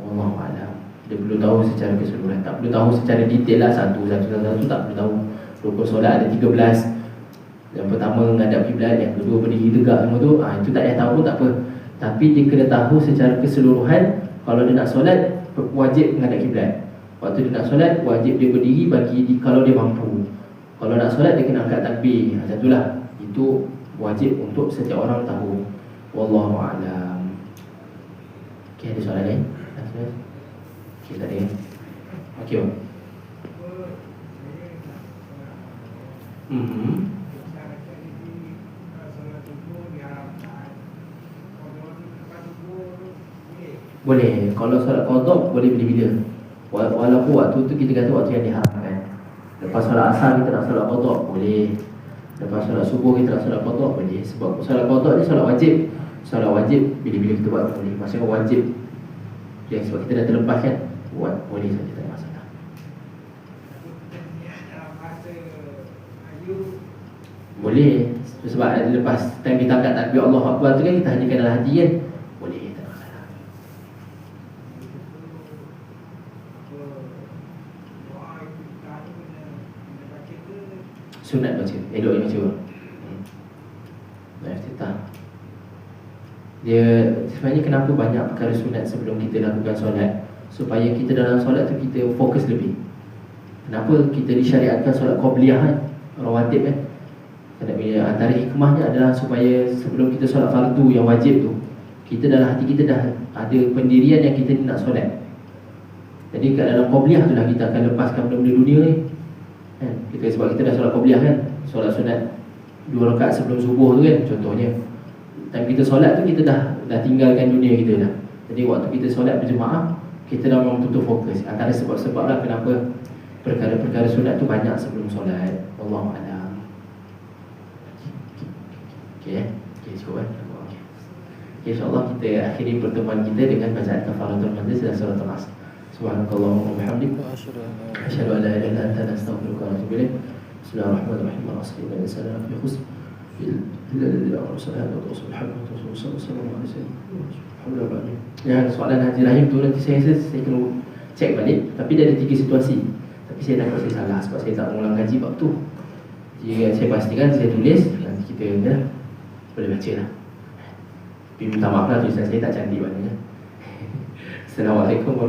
Wallahualam. Dia perlu tahu secara keseluruhan, tak perlu tahu secara detail lah, satu tak perlu tahu. Rukun solat ada 13. Yang pertama menghadap kiblat, yang kedua berdiri tegak, semua tu itu tak payah tahu pun tak apa. Tapi dia kena tahu secara keseluruhan. Kalau dia nak solat, wajib menghadap kiblat. Waktu dia nak solat, wajib dia berdiri kalau dia mampu. Kalau nak solat, dia kena angkat takbir. Macam itulah. Itu wajib untuk setiap orang tahu. Wallahualam. Okey, ada soalan lain? Okey, tak ada. Okey, bang. Boleh. Kalau solat qadha boleh bila-bila. Walaupun waktu tu kita kata waktu yang diharamkan. Lepas solat asar kita nak solat qadha boleh. Lepas solat subuh kita nak solat qadha boleh. Sebab solat qadha ni solat wajib. Solat wajib bila-bila kita buat boleh. Maksudnya wajib. Yang sebab kita dah terlepas kan, buat boleh saja, tak ada masalah. Boleh. Sebab lepas time kita angkat takbir Allahu Akbar tu kan, kita hadirkan dalam hati kan. Boleh, tak ada masalah. Sunat baca, elok yang baca. Iftitah. Dia sebenarnya kenapa banyak perkara sunat sebelum kita lakukan solat? Supaya kita dalam solat tu kita fokus lebih. Kenapa kita disyariatkan solat qabliyah kan, rawatib kan? Antara hikmahnya adalah supaya sebelum kita solat fardu yang wajib tu, kita dalam hati kita dah ada pendirian yang kita nak solat. Jadi kat dalam qabliyah tu lah kita akan lepaskan benda-benda dunia ni kan? Sebab kita dah solat qabliyah kan, solat sunat 2 rakaat sebelum subuh tu kan, contohnya. Time kita solat tu kita dah tinggalkan dunia kita dah. Jadi waktu kita solat berjemaah, kita dah memang betul-betul fokus. Antara sebab-sebab lah kenapa perkara-perkara sunat tu banyak sebelum solat. Wallahualam. Okey, okey cukup okey. Okay, insyaAllah kita akhiri pertemuan kita dengan bacaan kafaratul majlis dan suratul As. Subhanakallahumma wa bihamdika asyhadu an la ilaha illa anta astaghfiruka wa atubu ilaik. Bismillahirrahmanirrahim. Assalamualaikum warahmatullahi wabarakatuh. Yang soalan Haji Rahim tu nanti saya kena cek balik. Tapi dia ada 3 situasi. Tapi saya takut saya salah sebab saya tak mengulang kaji bab tu. Jika saya pastikan saya tulis, nanti kita boleh baca lah. Tapi minta maaf lah tulisan saya tak cantik maknanya. Assalamualaikum warahmatullahi wabarakatuh.